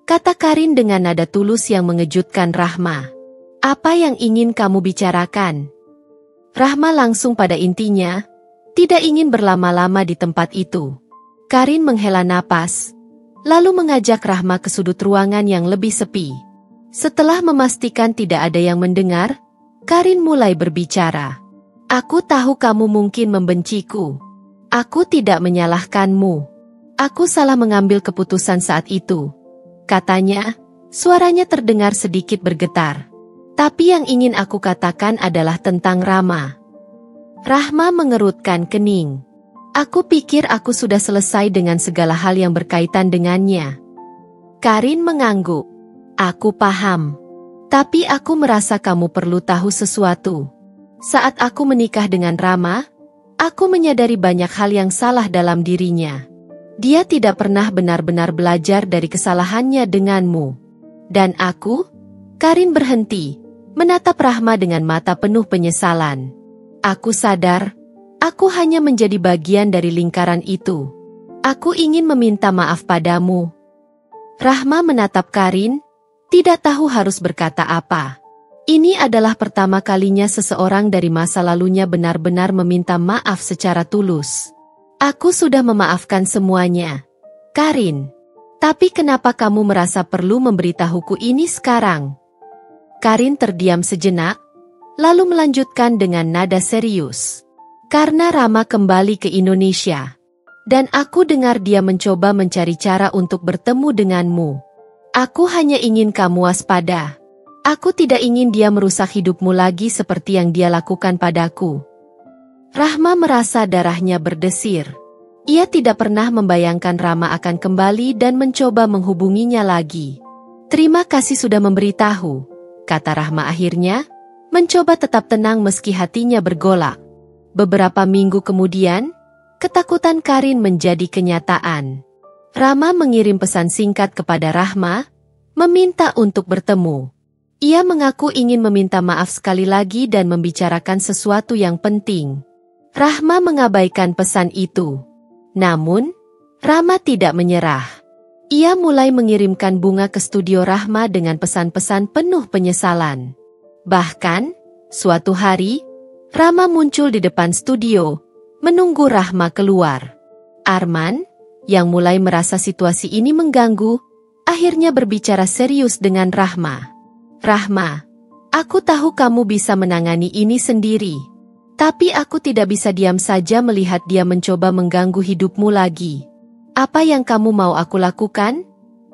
kata Karin dengan nada tulus yang mengejutkan Rahma. Apa yang ingin kamu bicarakan? Rahma langsung pada intinya, tidak ingin berlama-lama di tempat itu. Karin menghela napas, lalu mengajak Rahma ke sudut ruangan yang lebih sepi. Setelah memastikan tidak ada yang mendengar, Karin mulai berbicara. Aku tahu kamu mungkin membenciku. Aku tidak menyalahkanmu. Aku salah mengambil keputusan saat itu. Katanya, suaranya terdengar sedikit bergetar. Tapi yang ingin aku katakan adalah tentang Rama. Rahma mengerutkan kening. Aku pikir aku sudah selesai dengan segala hal yang berkaitan dengannya. Karin mengangguk. Aku paham. Tapi aku merasa kamu perlu tahu sesuatu. Saat aku menikah dengan Rama, aku menyadari banyak hal yang salah dalam dirinya. Dia tidak pernah benar-benar belajar dari kesalahannya denganmu. Dan aku, Karin berhenti, menatap Rahma dengan mata penuh penyesalan. Aku sadar, aku hanya menjadi bagian dari lingkaran itu. Aku ingin meminta maaf padamu. Rahma menatap Karin, tidak tahu harus berkata apa. Ini adalah pertama kalinya seseorang dari masa lalunya benar-benar meminta maaf secara tulus. Aku sudah memaafkan semuanya, Karin. Tapi kenapa kamu merasa perlu memberitahuku ini sekarang? Karin terdiam sejenak, lalu melanjutkan dengan nada serius. Karena Rama kembali ke Indonesia. Dan aku dengar dia mencoba mencari cara untuk bertemu denganmu. Aku hanya ingin kamu waspada. Aku tidak ingin dia merusak hidupmu lagi seperti yang dia lakukan padaku. Rahma merasa darahnya berdesir. Ia tidak pernah membayangkan Rama akan kembali dan mencoba menghubunginya lagi. Terima kasih sudah memberitahu, kata Rahma akhirnya, mencoba tetap tenang meski hatinya bergolak. Beberapa minggu kemudian, ketakutan Karin menjadi kenyataan. Rama mengirim pesan singkat kepada Rahma, meminta untuk bertemu. Ia mengaku ingin meminta maaf sekali lagi dan membicarakan sesuatu yang penting. Rahma mengabaikan pesan itu. Namun, Rama tidak menyerah. Ia mulai mengirimkan bunga ke studio Rahma dengan pesan-pesan penuh penyesalan. Bahkan, suatu hari, Rama muncul di depan studio, menunggu Rahma keluar. Arman, yang mulai merasa situasi ini mengganggu, akhirnya berbicara serius dengan Rahma. Rahma, aku tahu kamu bisa menangani ini sendiri. Tapi aku tidak bisa diam saja melihat dia mencoba mengganggu hidupmu lagi. Apa yang kamu mau aku lakukan?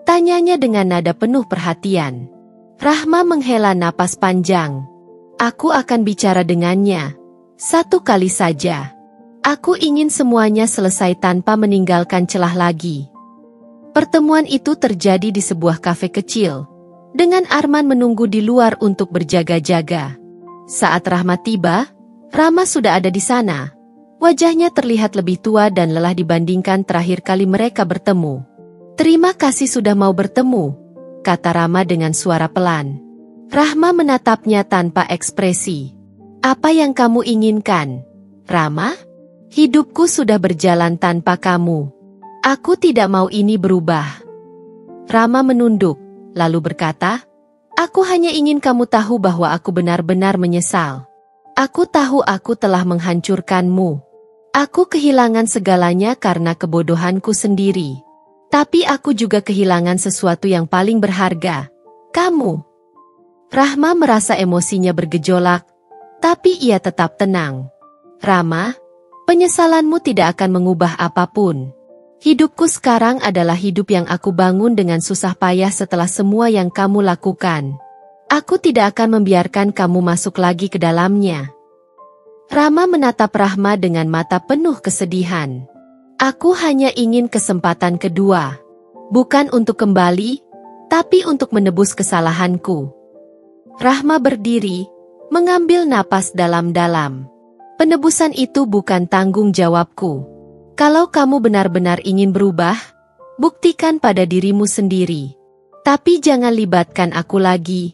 Tanyanya dengan nada penuh perhatian. Rahma menghela napas panjang. Aku akan bicara dengannya. Satu kali saja. Aku ingin semuanya selesai tanpa meninggalkan celah lagi. Pertemuan itu terjadi di sebuah kafe kecil, dengan Arman menunggu di luar untuk berjaga-jaga. Saat Rahma tiba, Rama sudah ada di sana. Wajahnya terlihat lebih tua dan lelah dibandingkan terakhir kali mereka bertemu. Terima kasih sudah mau bertemu, kata Rama dengan suara pelan. Rahma menatapnya tanpa ekspresi. Apa yang kamu inginkan, Rama? Hidupku sudah berjalan tanpa kamu. Aku tidak mau ini berubah. Rama menunduk, lalu berkata, aku hanya ingin kamu tahu bahwa aku benar-benar menyesal. Aku tahu aku telah menghancurkanmu. Aku kehilangan segalanya karena kebodohanku sendiri. Tapi aku juga kehilangan sesuatu yang paling berharga. Kamu. Rahma merasa emosinya bergejolak, tapi ia tetap tenang. Rama, penyesalanmu tidak akan mengubah apapun. Hidupku sekarang adalah hidup yang aku bangun dengan susah payah setelah semua yang kamu lakukan. Aku tidak akan membiarkan kamu masuk lagi ke dalamnya. Rama menatap Rahma dengan mata penuh kesedihan. Aku hanya ingin kesempatan kedua. Bukan untuk kembali, tapi untuk menebus kesalahanku. Rahma berdiri, mengambil napas dalam-dalam. Penebusan itu bukan tanggung jawabku. Kalau kamu benar-benar ingin berubah, buktikan pada dirimu sendiri. Tapi jangan libatkan aku lagi.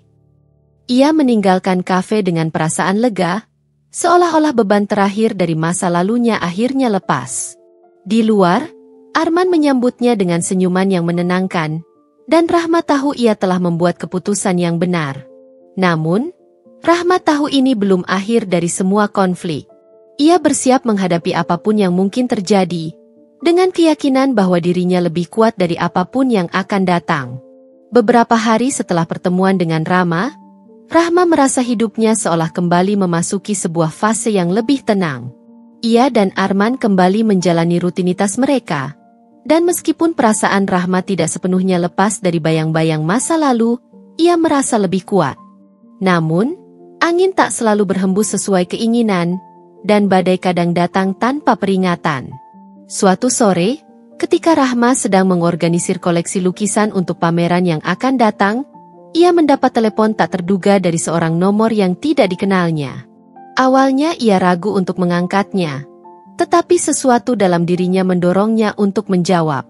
Ia meninggalkan kafe dengan perasaan lega, seolah-olah beban terakhir dari masa lalunya akhirnya lepas. Di luar, Arman menyambutnya dengan senyuman yang menenangkan, dan Rahma tahu ia telah membuat keputusan yang benar. Namun, Rahma tahu ini belum akhir dari semua konflik. Ia bersiap menghadapi apapun yang mungkin terjadi, dengan keyakinan bahwa dirinya lebih kuat dari apapun yang akan datang. Beberapa hari setelah pertemuan dengan Rama, Rahma merasa hidupnya seolah kembali memasuki sebuah fase yang lebih tenang. Ia dan Arman kembali menjalani rutinitas mereka, dan meskipun perasaan Rahma tidak sepenuhnya lepas dari bayang-bayang masa lalu, ia merasa lebih kuat. Namun, angin tak selalu berhembus sesuai keinginan, dan badai kadang datang tanpa peringatan. Suatu sore, ketika Rahma sedang mengorganisir koleksi lukisan untuk pameran yang akan datang, ia mendapat telepon tak terduga dari seorang nomor yang tidak dikenalnya. Awalnya ia ragu untuk mengangkatnya, tetapi sesuatu dalam dirinya mendorongnya untuk menjawab.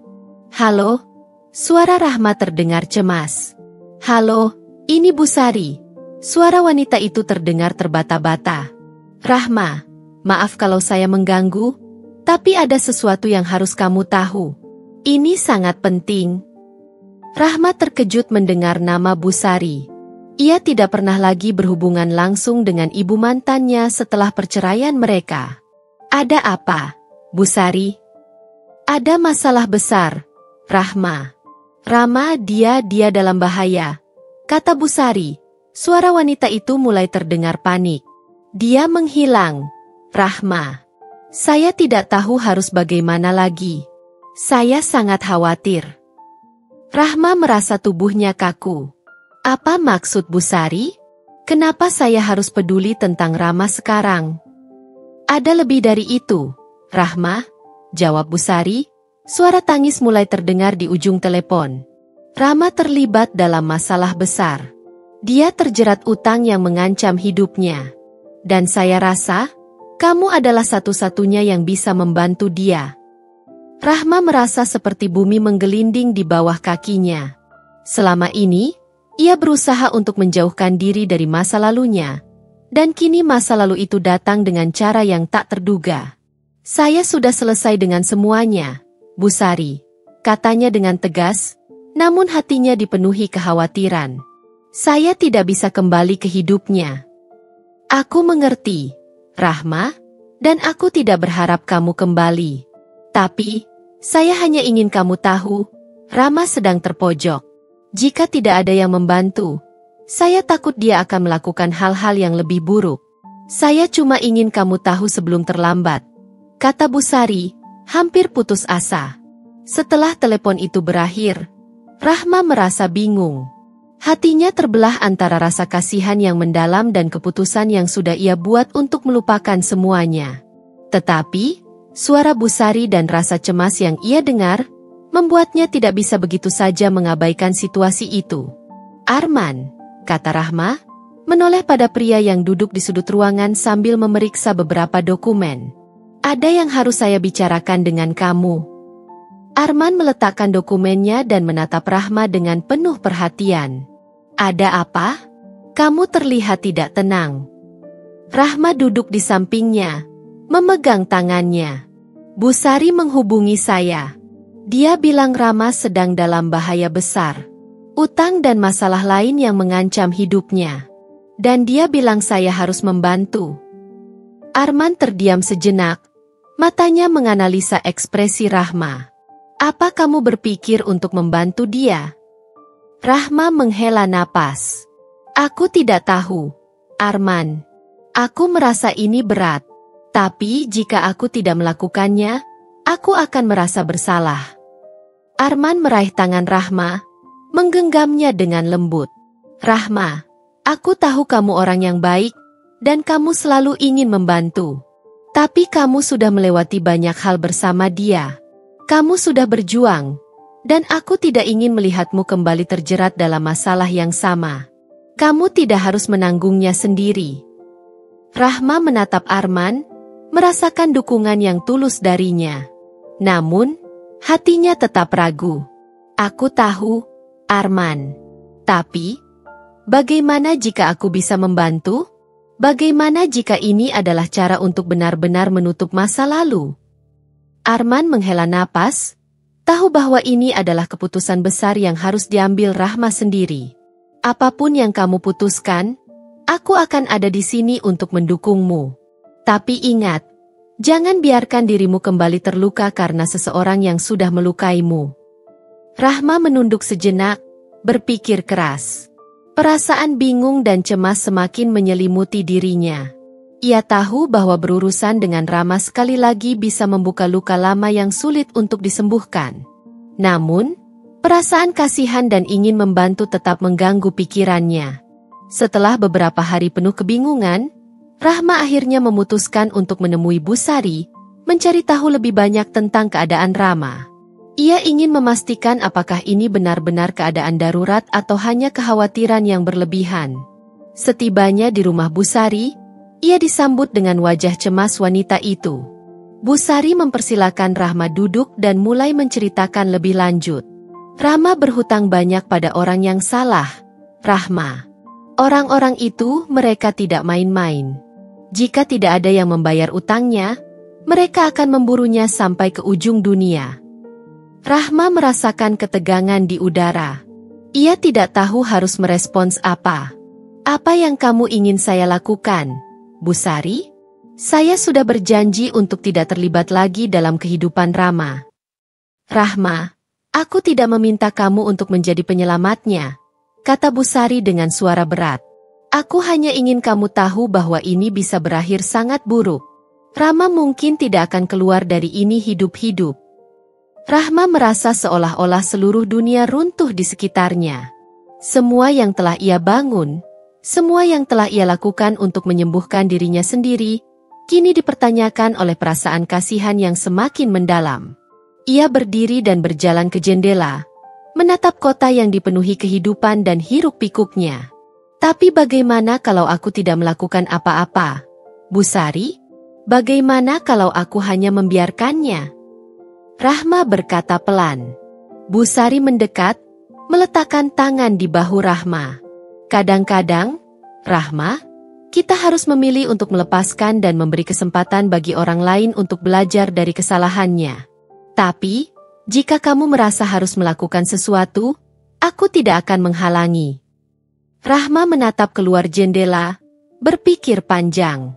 Halo? Suara Rahma terdengar cemas. Halo, ini Bu Sari. Suara wanita itu terdengar terbata-bata. Rahma, maaf kalau saya mengganggu, tapi ada sesuatu yang harus kamu tahu. Ini sangat penting. Rahma terkejut mendengar nama Bu Sari. Ia tidak pernah lagi berhubungan langsung dengan ibu mantannya setelah perceraian mereka. Ada apa, Bu Sari? Ada masalah besar, Rahma. Rama, dia dalam bahaya, kata Bu Sari. Suara wanita itu mulai terdengar panik. Dia menghilang, Rahma. Saya tidak tahu harus bagaimana lagi. Saya sangat khawatir. Rahma merasa tubuhnya kaku. Apa maksud Bu Sari? Kenapa saya harus peduli tentang Rama sekarang? Ada lebih dari itu, Rahma, jawab Bu Sari. Suara tangis mulai terdengar di ujung telepon. Rama terlibat dalam masalah besar. Dia terjerat utang yang mengancam hidupnya. Dan saya rasa, kamu adalah satu-satunya yang bisa membantu dia. Rahma merasa seperti bumi menggelinding di bawah kakinya. Selama ini, ia berusaha untuk menjauhkan diri dari masa lalunya. Dan kini masa lalu itu datang dengan cara yang tak terduga. Saya sudah selesai dengan semuanya, Bu Sari, katanya dengan tegas, namun hatinya dipenuhi kekhawatiran. Saya tidak bisa kembali ke hidupnya. Aku mengerti, Rahma, dan aku tidak berharap kamu kembali. Tapi, saya hanya ingin kamu tahu, Rama sedang terpojok. Jika tidak ada yang membantu, saya takut dia akan melakukan hal-hal yang lebih buruk. Saya cuma ingin kamu tahu sebelum terlambat, kata Busari, hampir putus asa. Setelah telepon itu berakhir, Rahma merasa bingung. Hatinya terbelah antara rasa kasihan yang mendalam dan keputusan yang sudah ia buat untuk melupakan semuanya. Tetapi, suara Busari dan rasa cemas yang ia dengar, membuatnya tidak bisa begitu saja mengabaikan situasi itu. Arman, kata Rahma, menoleh pada pria yang duduk di sudut ruangan sambil memeriksa beberapa dokumen. Ada yang harus saya bicarakan dengan kamu. Arman meletakkan dokumennya dan menatap Rahma dengan penuh perhatian. Ada apa? Kamu terlihat tidak tenang. Rahma duduk di sampingnya, memegang tangannya. Busari menghubungi saya. Dia bilang Rama sedang dalam bahaya besar. Utang dan masalah lain yang mengancam hidupnya. Dan dia bilang saya harus membantu. Arman terdiam sejenak. Matanya menganalisa ekspresi Rahma. Apa kamu berpikir untuk membantu dia? Rahma menghela napas. Aku tidak tahu, Arman. Aku merasa ini berat. Tapi jika aku tidak melakukannya, aku akan merasa bersalah. Arman meraih tangan Rahma, menggenggamnya dengan lembut. Rahma, aku tahu kamu orang yang baik, dan kamu selalu ingin membantu. Tapi kamu sudah melewati banyak hal bersama dia. Kamu sudah berjuang, dan aku tidak ingin melihatmu kembali terjerat dalam masalah yang sama. Kamu tidak harus menanggungnya sendiri. Rahma menatap Arman, merasakan dukungan yang tulus darinya. Namun, hatinya tetap ragu. Aku tahu, Arman. Tapi, bagaimana jika aku bisa membantu? Bagaimana jika ini adalah cara untuk benar-benar menutup masa lalu? Arman menghela napas, tahu bahwa ini adalah keputusan besar yang harus diambil Rahma sendiri. Apapun yang kamu putuskan, aku akan ada di sini untuk mendukungmu. Tapi ingat, jangan biarkan dirimu kembali terluka karena seseorang yang sudah melukaimu. Rahma menunduk sejenak, berpikir keras. Perasaan bingung dan cemas semakin menyelimuti dirinya. Ia tahu bahwa berurusan dengan Rama sekali lagi bisa membuka luka lama yang sulit untuk disembuhkan. Namun, perasaan kasihan dan ingin membantu tetap mengganggu pikirannya. Setelah beberapa hari penuh kebingungan, Rahma akhirnya memutuskan untuk menemui Busari, mencari tahu lebih banyak tentang keadaan Rama. Ia ingin memastikan apakah ini benar-benar keadaan darurat atau hanya kekhawatiran yang berlebihan. Setibanya di rumah Busari, ia disambut dengan wajah cemas wanita itu. Busari mempersilakan Rahma duduk dan mulai menceritakan lebih lanjut. Rama berhutang banyak pada orang yang salah, Rahma. Orang-orang itu mereka tidak main-main. Jika tidak ada yang membayar utangnya, mereka akan memburunya sampai ke ujung dunia. Rahma merasakan ketegangan di udara. Ia tidak tahu harus merespons apa. Apa yang kamu ingin saya lakukan, Busari? Saya sudah berjanji untuk tidak terlibat lagi dalam kehidupan Rama. Rahma, aku tidak meminta kamu untuk menjadi penyelamatnya, kata Busari dengan suara berat. Aku hanya ingin kamu tahu bahwa ini bisa berakhir sangat buruk. Rama mungkin tidak akan keluar dari ini hidup-hidup. Rahma merasa seolah-olah seluruh dunia runtuh di sekitarnya. Semua yang telah ia bangun, semua yang telah ia lakukan untuk menyembuhkan dirinya sendiri, kini dipertanyakan oleh perasaan kasihan yang semakin mendalam. Ia berdiri dan berjalan ke jendela, menatap kota yang dipenuhi kehidupan dan hiruk-pikuknya. Tapi bagaimana kalau aku tidak melakukan apa-apa? Busari? Bagaimana kalau aku hanya membiarkannya? Rahma berkata pelan. Busari mendekat, meletakkan tangan di bahu Rahma. Kadang-kadang, Rahma, kita harus memilih untuk melepaskan dan memberi kesempatan bagi orang lain untuk belajar dari kesalahannya. Tapi, jika kamu merasa harus melakukan sesuatu, Aku tidak akan menghalangi. Rahma menatap keluar jendela, berpikir panjang.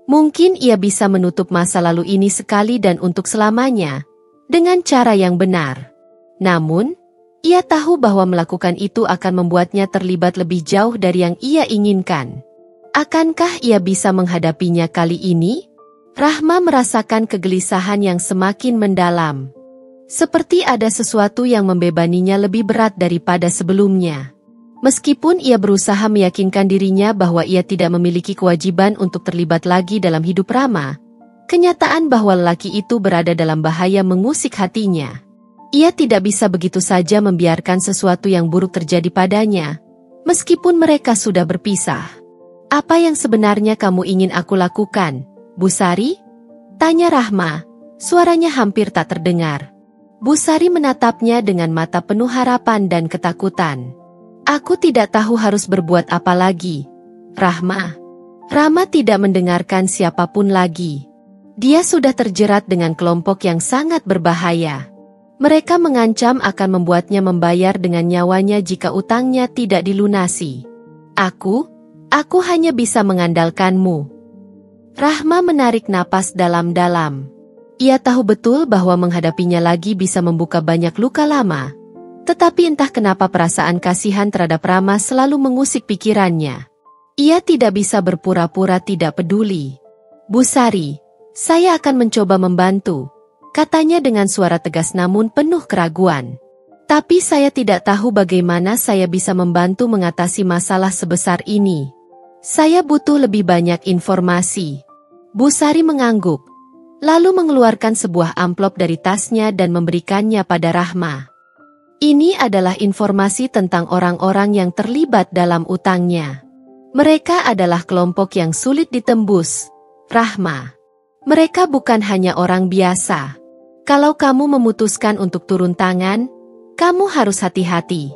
Mungkin ia bisa menutup masa lalu ini sekali dan untuk selamanya, dengan cara yang benar. Namun, ia tahu bahwa melakukan itu akan membuatnya terlibat lebih jauh dari yang ia inginkan. Akankah ia bisa menghadapinya kali ini? Rahma merasakan kegelisahan yang semakin mendalam. Seperti ada sesuatu yang membebaninya lebih berat daripada sebelumnya. Meskipun ia berusaha meyakinkan dirinya bahwa ia tidak memiliki kewajiban untuk terlibat lagi dalam hidup Rama, kenyataan bahwa lelaki itu berada dalam bahaya mengusik hatinya. Ia tidak bisa begitu saja membiarkan sesuatu yang buruk terjadi padanya, meskipun mereka sudah berpisah. Apa yang sebenarnya kamu ingin aku lakukan, Busari? Tanya Rahma, suaranya hampir tak terdengar. Busari menatapnya dengan mata penuh harapan dan ketakutan. Aku tidak tahu harus berbuat apa lagi, Rahma. Rama tidak mendengarkan siapapun lagi. Dia sudah terjerat dengan kelompok yang sangat berbahaya. Mereka mengancam akan membuatnya membayar dengan nyawanya jika utangnya tidak dilunasi. Aku hanya bisa mengandalkanmu. Rahma menarik napas dalam-dalam. Ia tahu betul bahwa menghadapinya lagi bisa membuka banyak luka lama. Tetapi entah kenapa perasaan kasihan terhadap Rama selalu mengusik pikirannya. Ia tidak bisa berpura-pura tidak peduli. Busari, saya akan mencoba membantu, katanya dengan suara tegas namun penuh keraguan. Tapi saya tidak tahu bagaimana saya bisa membantu mengatasi masalah sebesar ini. Saya butuh lebih banyak informasi. Busari mengangguk, lalu mengeluarkan sebuah amplop dari tasnya dan memberikannya pada Rahma. Ini adalah informasi tentang orang-orang yang terlibat dalam utangnya. Mereka adalah kelompok yang sulit ditembus, Rahma. Mereka bukan hanya orang biasa. Kalau kamu memutuskan untuk turun tangan, kamu harus hati-hati.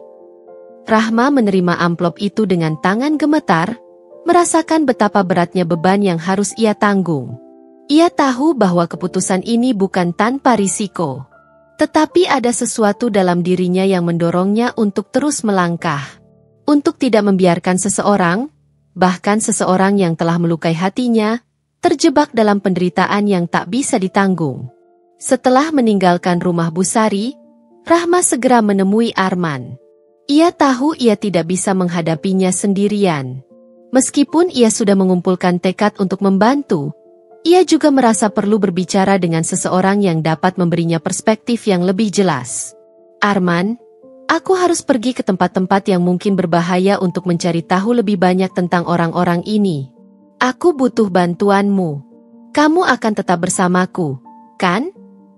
Rahma menerima amplop itu dengan tangan gemetar, merasakan betapa beratnya beban yang harus ia tanggung. Ia tahu bahwa keputusan ini bukan tanpa risiko. Tetapi ada sesuatu dalam dirinya yang mendorongnya untuk terus melangkah. Untuk tidak membiarkan seseorang, bahkan seseorang yang telah melukai hatinya, terjebak dalam penderitaan yang tak bisa ditanggung. Setelah meninggalkan rumah Busari, Rahma segera menemui Arman. Ia tahu ia tidak bisa menghadapinya sendirian. Meskipun ia sudah mengumpulkan tekad untuk membantu, ia juga merasa perlu berbicara dengan seseorang yang dapat memberinya perspektif yang lebih jelas. Arman, aku harus pergi ke tempat-tempat yang mungkin berbahaya untuk mencari tahu lebih banyak tentang orang-orang ini. Aku butuh bantuanmu. Kamu akan tetap bersamaku, kan?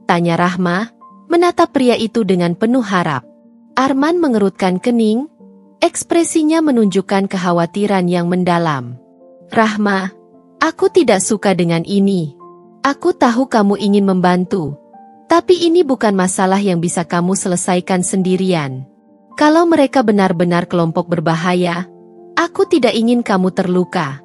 Tanya Rahma, menatap pria itu dengan penuh harap. Arman mengerutkan kening, ekspresinya menunjukkan kekhawatiran yang mendalam. Rahma, aku tidak suka dengan ini. Aku tahu kamu ingin membantu, tapi ini bukan masalah yang bisa kamu selesaikan sendirian. Kalau mereka benar-benar kelompok berbahaya, aku tidak ingin kamu terluka.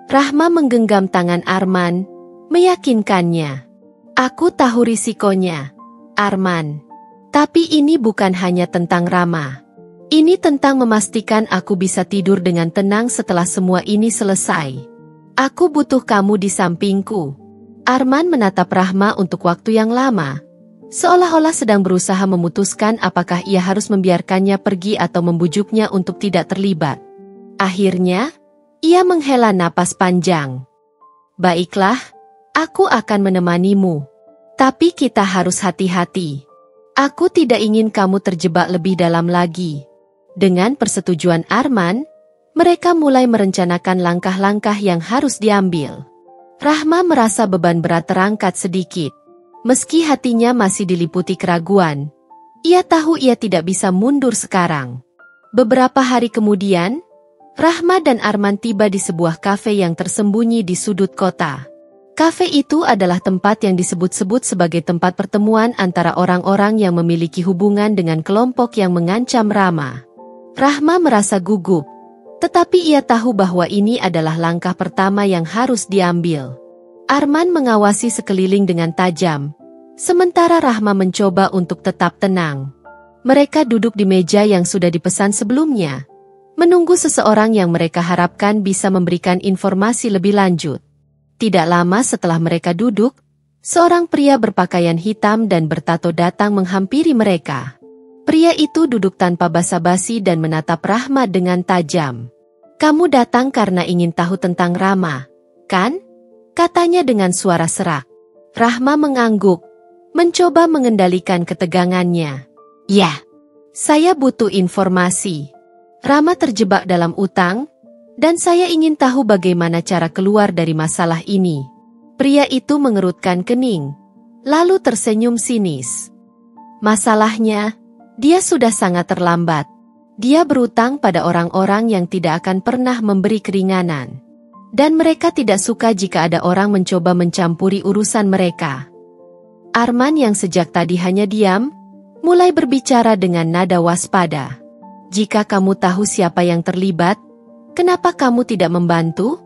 Rahma menggenggam tangan Arman, meyakinkannya. Aku tahu risikonya, Arman. Tapi ini bukan hanya tentang Rama. Ini tentang memastikan aku bisa tidur dengan tenang setelah semua ini selesai. Aku butuh kamu di sampingku. Arman menatap Rahma untuk waktu yang lama, seolah-olah sedang berusaha memutuskan apakah ia harus membiarkannya pergi atau membujuknya untuk tidak terlibat. Akhirnya, ia menghela napas panjang. Baiklah, aku akan menemanimu. Tapi kita harus hati-hati. Aku tidak ingin kamu terjebak lebih dalam lagi. Dengan persetujuan Arman, mereka mulai merencanakan langkah-langkah yang harus diambil. Rahma merasa beban berat terangkat sedikit. Meski hatinya masih diliputi keraguan, ia tahu ia tidak bisa mundur sekarang. Beberapa hari kemudian, Rahma dan Arman tiba di sebuah kafe yang tersembunyi di sudut kota. Kafe itu adalah tempat yang disebut-sebut sebagai tempat pertemuan antara orang-orang yang memiliki hubungan dengan kelompok yang mengancam Rama. Rahma merasa gugup, tetapi ia tahu bahwa ini adalah langkah pertama yang harus diambil. Arman mengawasi sekeliling dengan tajam, sementara Rahma mencoba untuk tetap tenang. Mereka duduk di meja yang sudah dipesan sebelumnya, menunggu seseorang yang mereka harapkan bisa memberikan informasi lebih lanjut. Tidak lama setelah mereka duduk, seorang pria berpakaian hitam dan bertato datang menghampiri mereka. Pria itu duduk tanpa basa-basi dan menatap Rahma dengan tajam. "Kamu datang karena ingin tahu tentang Rama, kan?" katanya dengan suara serak. Rahma mengangguk, mencoba mengendalikan ketegangannya. "Ya, saya butuh informasi. Rama terjebak dalam utang, dan saya ingin tahu bagaimana cara keluar dari masalah ini." Pria itu mengerutkan kening, lalu tersenyum sinis. "Masalahnya, dia sudah sangat terlambat. Dia berutang pada orang-orang yang tidak akan pernah memberi keringanan. Dan mereka tidak suka jika ada orang mencoba mencampuri urusan mereka." Arman yang sejak tadi hanya diam, mulai berbicara dengan nada waspada. "Jika kamu tahu siapa yang terlibat, kenapa kamu tidak membantu?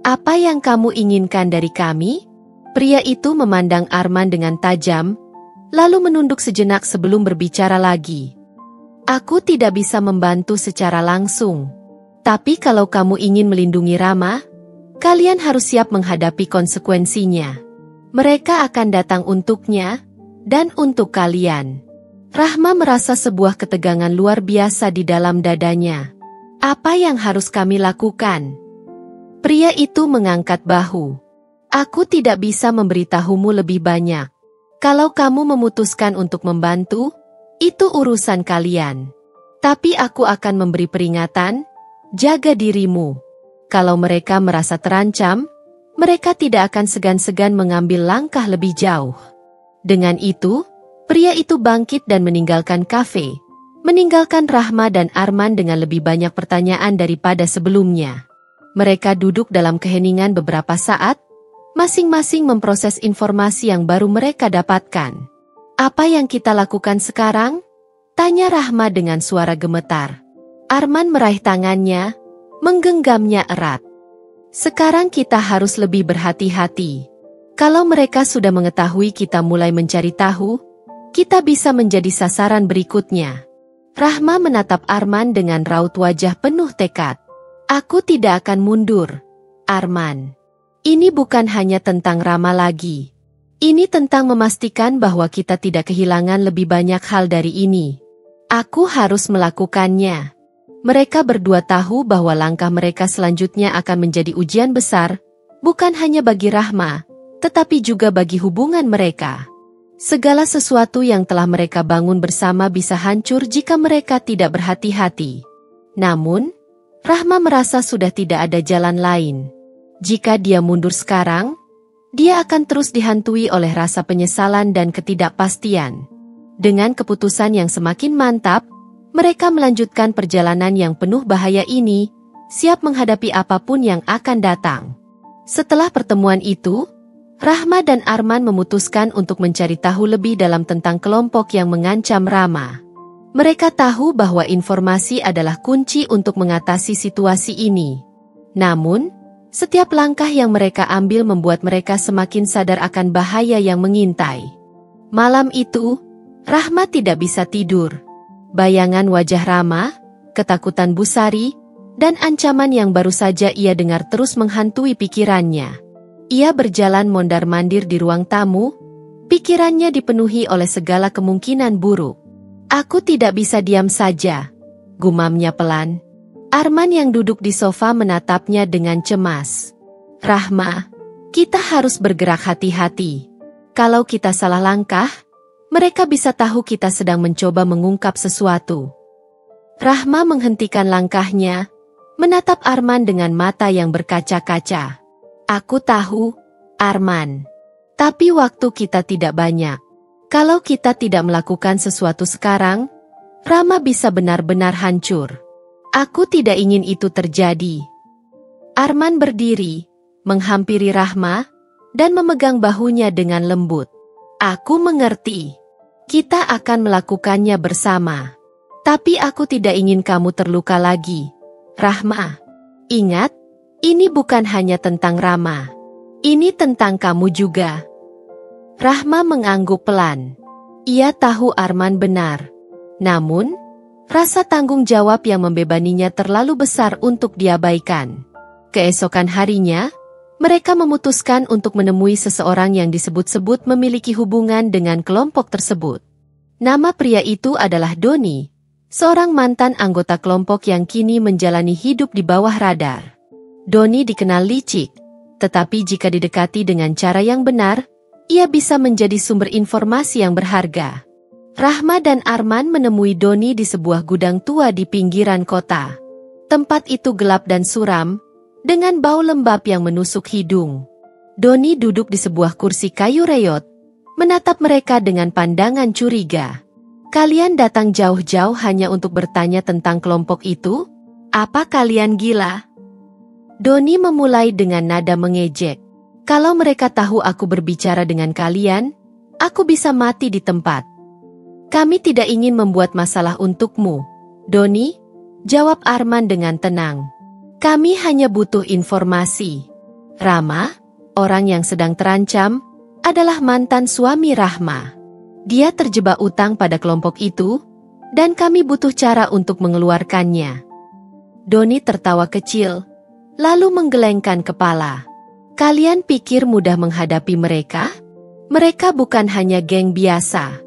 Apa yang kamu inginkan dari kami?" Pria itu memandang Arman dengan tajam, lalu menunduk sejenak sebelum berbicara lagi. "Aku tidak bisa membantu secara langsung. Tapi kalau kamu ingin melindungi Rama, kalian harus siap menghadapi konsekuensinya. Mereka akan datang untuknya, dan untuk kalian." Rahma merasa sebuah ketegangan luar biasa di dalam dadanya. "Apa yang harus kami lakukan?" Pria itu mengangkat bahu. "Aku tidak bisa memberitahumu lebih banyak. Kalau kamu memutuskan untuk membantu, itu urusan kalian. Tapi aku akan memberi peringatan, jaga dirimu. Kalau mereka merasa terancam, mereka tidak akan segan-segan mengambil langkah lebih jauh." Dengan itu, pria itu bangkit dan meninggalkan kafe, meninggalkan Rahma dan Arman dengan lebih banyak pertanyaan daripada sebelumnya. Mereka duduk dalam keheningan beberapa saat, masing-masing memproses informasi yang baru mereka dapatkan. "Apa yang kita lakukan sekarang?" tanya Rahma dengan suara gemetar. Arman meraih tangannya, menggenggamnya erat. "Sekarang kita harus lebih berhati-hati. Kalau mereka sudah mengetahui kita mulai mencari tahu, kita bisa menjadi sasaran berikutnya." Rahma menatap Arman dengan raut wajah penuh tekad. "Aku tidak akan mundur, Arman. Ini bukan hanya tentang Rama lagi. Ini tentang memastikan bahwa kita tidak kehilangan lebih banyak hal dari ini. Aku harus melakukannya." Mereka berdua tahu bahwa langkah mereka selanjutnya akan menjadi ujian besar, bukan hanya bagi Rahma, tetapi juga bagi hubungan mereka. Segala sesuatu yang telah mereka bangun bersama bisa hancur jika mereka tidak berhati-hati. Namun, Rahma merasa sudah tidak ada jalan lain. Jika dia mundur sekarang, dia akan terus dihantui oleh rasa penyesalan dan ketidakpastian. Dengan keputusan yang semakin mantap, mereka melanjutkan perjalanan yang penuh bahaya ini, siap menghadapi apapun yang akan datang. Setelah pertemuan itu, Rahma dan Arman memutuskan untuk mencari tahu lebih dalam tentang kelompok yang mengancam Rama. Mereka tahu bahwa informasi adalah kunci untuk mengatasi situasi ini. Namun, setiap langkah yang mereka ambil membuat mereka semakin sadar akan bahaya yang mengintai. Malam itu, Rahma tidak bisa tidur. Bayangan wajah Rama, ketakutan Busari, dan ancaman yang baru saja ia dengar terus menghantui pikirannya. Ia berjalan mondar-mandir di ruang tamu, pikirannya dipenuhi oleh segala kemungkinan buruk. "Aku tidak bisa diam saja," gumamnya pelan. Arman yang duduk di sofa menatapnya dengan cemas. "Rahma, kita harus bergerak hati-hati. Kalau kita salah langkah, mereka bisa tahu kita sedang mencoba mengungkap sesuatu." Rahma menghentikan langkahnya, menatap Arman dengan mata yang berkaca-kaca. "Aku tahu, Arman. Tapi waktu kita tidak banyak. Kalau kita tidak melakukan sesuatu sekarang, Rama bisa benar-benar hancur. Aku tidak ingin itu terjadi." Arman berdiri, menghampiri Rahma, dan memegang bahunya dengan lembut. "Aku mengerti. Kita akan melakukannya bersama. Tapi aku tidak ingin kamu terluka lagi, Rahma. Ingat, ini bukan hanya tentang Rama. Ini tentang kamu juga." Rahma mengangguk pelan. Ia tahu Arman benar. Namun, rasa tanggung jawab yang membebaninya terlalu besar untuk diabaikan. Keesokan harinya, mereka memutuskan untuk menemui seseorang yang disebut-sebut memiliki hubungan dengan kelompok tersebut. Nama pria itu adalah Doni, seorang mantan anggota kelompok yang kini menjalani hidup di bawah radar. Doni dikenal licik, tetapi jika didekati dengan cara yang benar, ia bisa menjadi sumber informasi yang berharga. Rahma dan Arman menemui Doni di sebuah gudang tua di pinggiran kota. Tempat itu gelap dan suram, dengan bau lembab yang menusuk hidung. Doni duduk di sebuah kursi kayu reyot, menatap mereka dengan pandangan curiga. "Kalian datang jauh-jauh hanya untuk bertanya tentang kelompok itu? Apa kalian gila?" Doni memulai dengan nada mengejek. "Kalau mereka tahu aku berbicara dengan kalian, aku bisa mati di tempat." "Kami tidak ingin membuat masalah untukmu, Doni," jawab Arman dengan tenang. "Kami hanya butuh informasi." Rama, orang yang sedang terancam, adalah mantan suami Rahma. Dia terjebak utang pada kelompok itu, dan kami butuh cara untuk mengeluarkannya. Doni tertawa kecil, lalu menggelengkan kepala. "Kalian pikir mudah menghadapi mereka? Mereka bukan hanya geng biasa.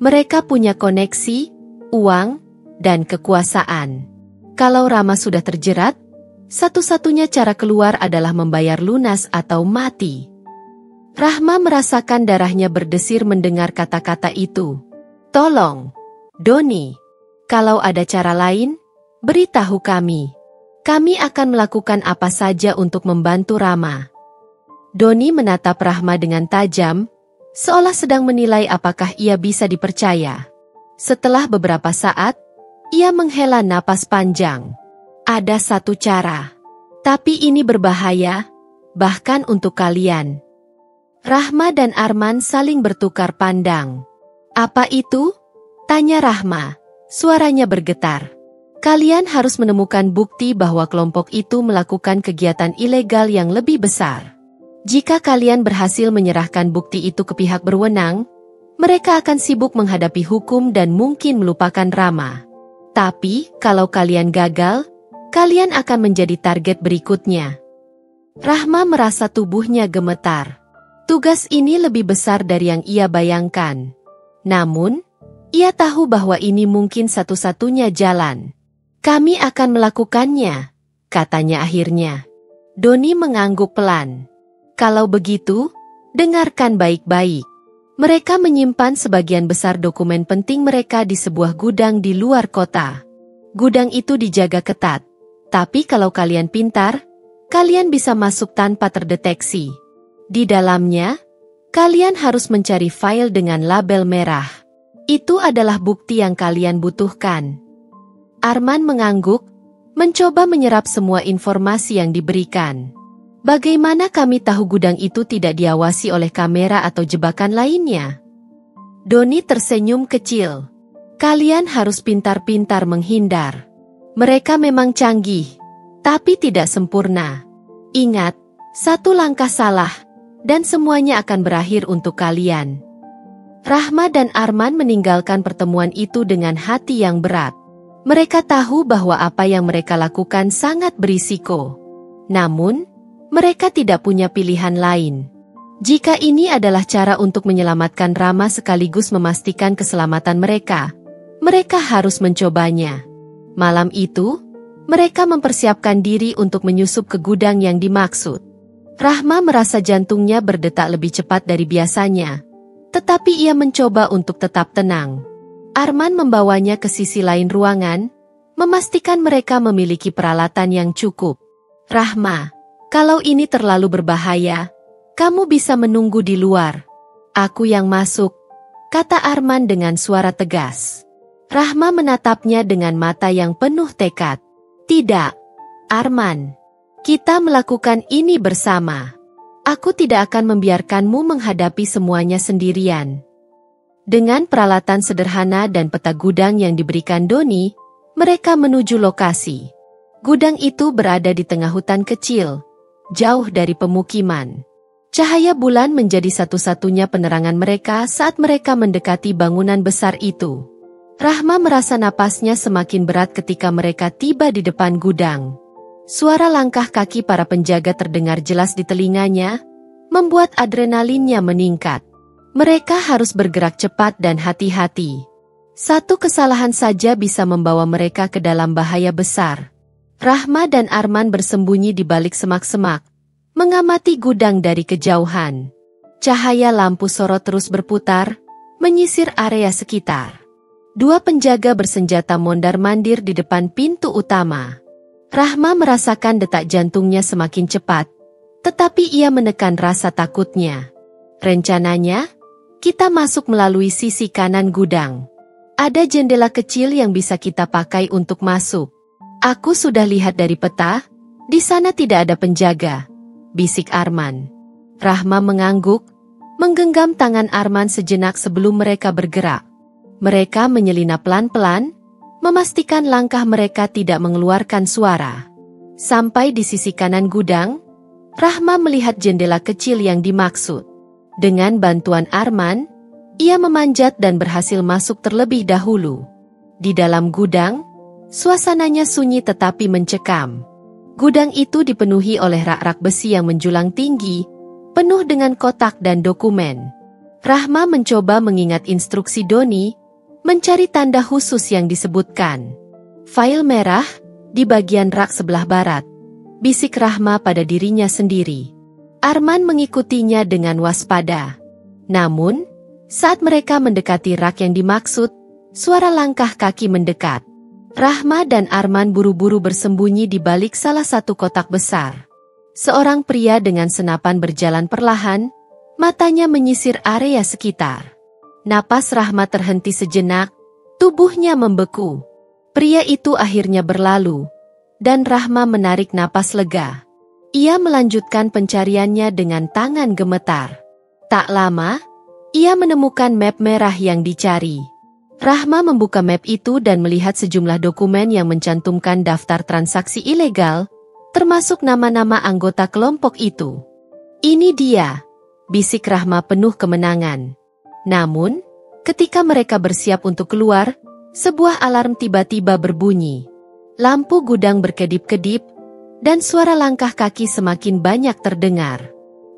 Mereka punya koneksi, uang, dan kekuasaan. Kalau Rama sudah terjerat, satu-satunya cara keluar adalah membayar lunas atau mati." Rahma merasakan darahnya berdesir mendengar kata-kata itu. "Tolong, Doni. Kalau ada cara lain, beritahu kami. Kami akan melakukan apa saja untuk membantu Rama." Doni menatap Rahma dengan tajam, seolah sedang menilai apakah ia bisa dipercaya. Setelah beberapa saat, ia menghela napas panjang. "Ada satu cara. Tapi ini berbahaya, bahkan untuk kalian." Rahma dan Arman saling bertukar pandang. "Apa itu?" tanya Rahma. Suaranya bergetar. "Kalian harus menemukan bukti bahwa kelompok itu melakukan kegiatan ilegal yang lebih besar. Jika kalian berhasil menyerahkan bukti itu ke pihak berwenang, mereka akan sibuk menghadapi hukum dan mungkin melupakan Rama. Tapi, kalau kalian gagal, kalian akan menjadi target berikutnya." Rahma merasa tubuhnya gemetar. Tugas ini lebih besar dari yang ia bayangkan. Namun, ia tahu bahwa ini mungkin satu-satunya jalan. "Kami akan melakukannya," katanya akhirnya. Doni mengangguk pelan. "Kalau begitu, dengarkan baik-baik. Mereka menyimpan sebagian besar dokumen penting mereka di sebuah gudang di luar kota. Gudang itu dijaga ketat, tapi kalau kalian pintar, kalian bisa masuk tanpa terdeteksi. Di dalamnya, kalian harus mencari file dengan label merah. Itu adalah bukti yang kalian butuhkan." Arman mengangguk, mencoba menyerap semua informasi yang diberikan. "Bagaimana kami tahu gudang itu tidak diawasi oleh kamera atau jebakan lainnya?" Doni tersenyum kecil. "Kalian harus pintar-pintar menghindar. Mereka memang canggih, tapi tidak sempurna. Ingat, satu langkah salah, dan semuanya akan berakhir untuk kalian." Rahma dan Arman meninggalkan pertemuan itu dengan hati yang berat. Mereka tahu bahwa apa yang mereka lakukan sangat berisiko. Namun, mereka tidak punya pilihan lain. Jika ini adalah cara untuk menyelamatkan Rama sekaligus memastikan keselamatan mereka, mereka harus mencobanya. Malam itu, mereka mempersiapkan diri untuk menyusup ke gudang yang dimaksud. Rahma merasa jantungnya berdetak lebih cepat dari biasanya, tetapi ia mencoba untuk tetap tenang. Arman membawanya ke sisi lain ruangan, memastikan mereka memiliki peralatan yang cukup. "Rahma, kalau ini terlalu berbahaya, kamu bisa menunggu di luar. Aku yang masuk," kata Arman dengan suara tegas. Rahma menatapnya dengan mata yang penuh tekad. "Tidak, Arman. Kita melakukan ini bersama. Aku tidak akan membiarkanmu menghadapi semuanya sendirian." Dengan peralatan sederhana dan peta gudang yang diberikan Doni, mereka menuju lokasi. Gudang itu berada di tengah hutan kecil, jauh dari pemukiman. Cahaya bulan menjadi satu-satunya penerangan mereka saat mereka mendekati bangunan besar itu. Rahma merasa napasnya semakin berat ketika mereka tiba di depan gudang. Suara langkah kaki para penjaga terdengar jelas di telinganya, membuat adrenalinnya meningkat. Mereka harus bergerak cepat dan hati-hati. Satu kesalahan saja bisa membawa mereka ke dalam bahaya besar. Rahma dan Arman bersembunyi di balik semak-semak, mengamati gudang dari kejauhan. Cahaya lampu sorot terus berputar, menyisir area sekitar. Dua penjaga bersenjata mondar-mandir di depan pintu utama. Rahma merasakan detak jantungnya semakin cepat, tetapi ia menekan rasa takutnya. Rencananya, kita masuk melalui sisi kanan gudang. Ada jendela kecil yang bisa kita pakai untuk masuk. Aku sudah lihat dari peta, di sana tidak ada penjaga, bisik Arman. Rahma mengangguk, menggenggam tangan Arman sejenak sebelum mereka bergerak. Mereka menyelinap pelan-pelan, memastikan langkah mereka tidak mengeluarkan suara. Sampai di sisi kanan gudang, Rahma melihat jendela kecil yang dimaksud. Dengan bantuan Arman, ia memanjat dan berhasil masuk terlebih dahulu. Di dalam gudang, suasananya sunyi tetapi mencekam. Gudang itu dipenuhi oleh rak-rak besi yang menjulang tinggi, penuh dengan kotak dan dokumen. Rahma mencoba mengingat instruksi Doni, mencari tanda khusus yang disebutkan. File merah, di bagian rak sebelah barat, bisik Rahma pada dirinya sendiri. Arman mengikutinya dengan waspada. Namun, saat mereka mendekati rak yang dimaksud, suara langkah kaki mendekat. Rahma dan Arman buru-buru bersembunyi di balik salah satu kotak besar. Seorang pria dengan senapan berjalan perlahan, matanya menyisir area sekitar. Napas Rahma terhenti sejenak, tubuhnya membeku. Pria itu akhirnya berlalu, dan Rahma menarik napas lega. Ia melanjutkan pencariannya dengan tangan gemetar. Tak lama, ia menemukan map merah yang dicari. Rahma membuka map itu dan melihat sejumlah dokumen yang mencantumkan daftar transaksi ilegal, termasuk nama-nama anggota kelompok itu. Ini dia, bisik Rahma penuh kemenangan. Namun, ketika mereka bersiap untuk keluar, sebuah alarm tiba-tiba berbunyi. Lampu gudang berkedip-kedip, dan suara langkah kaki semakin banyak terdengar.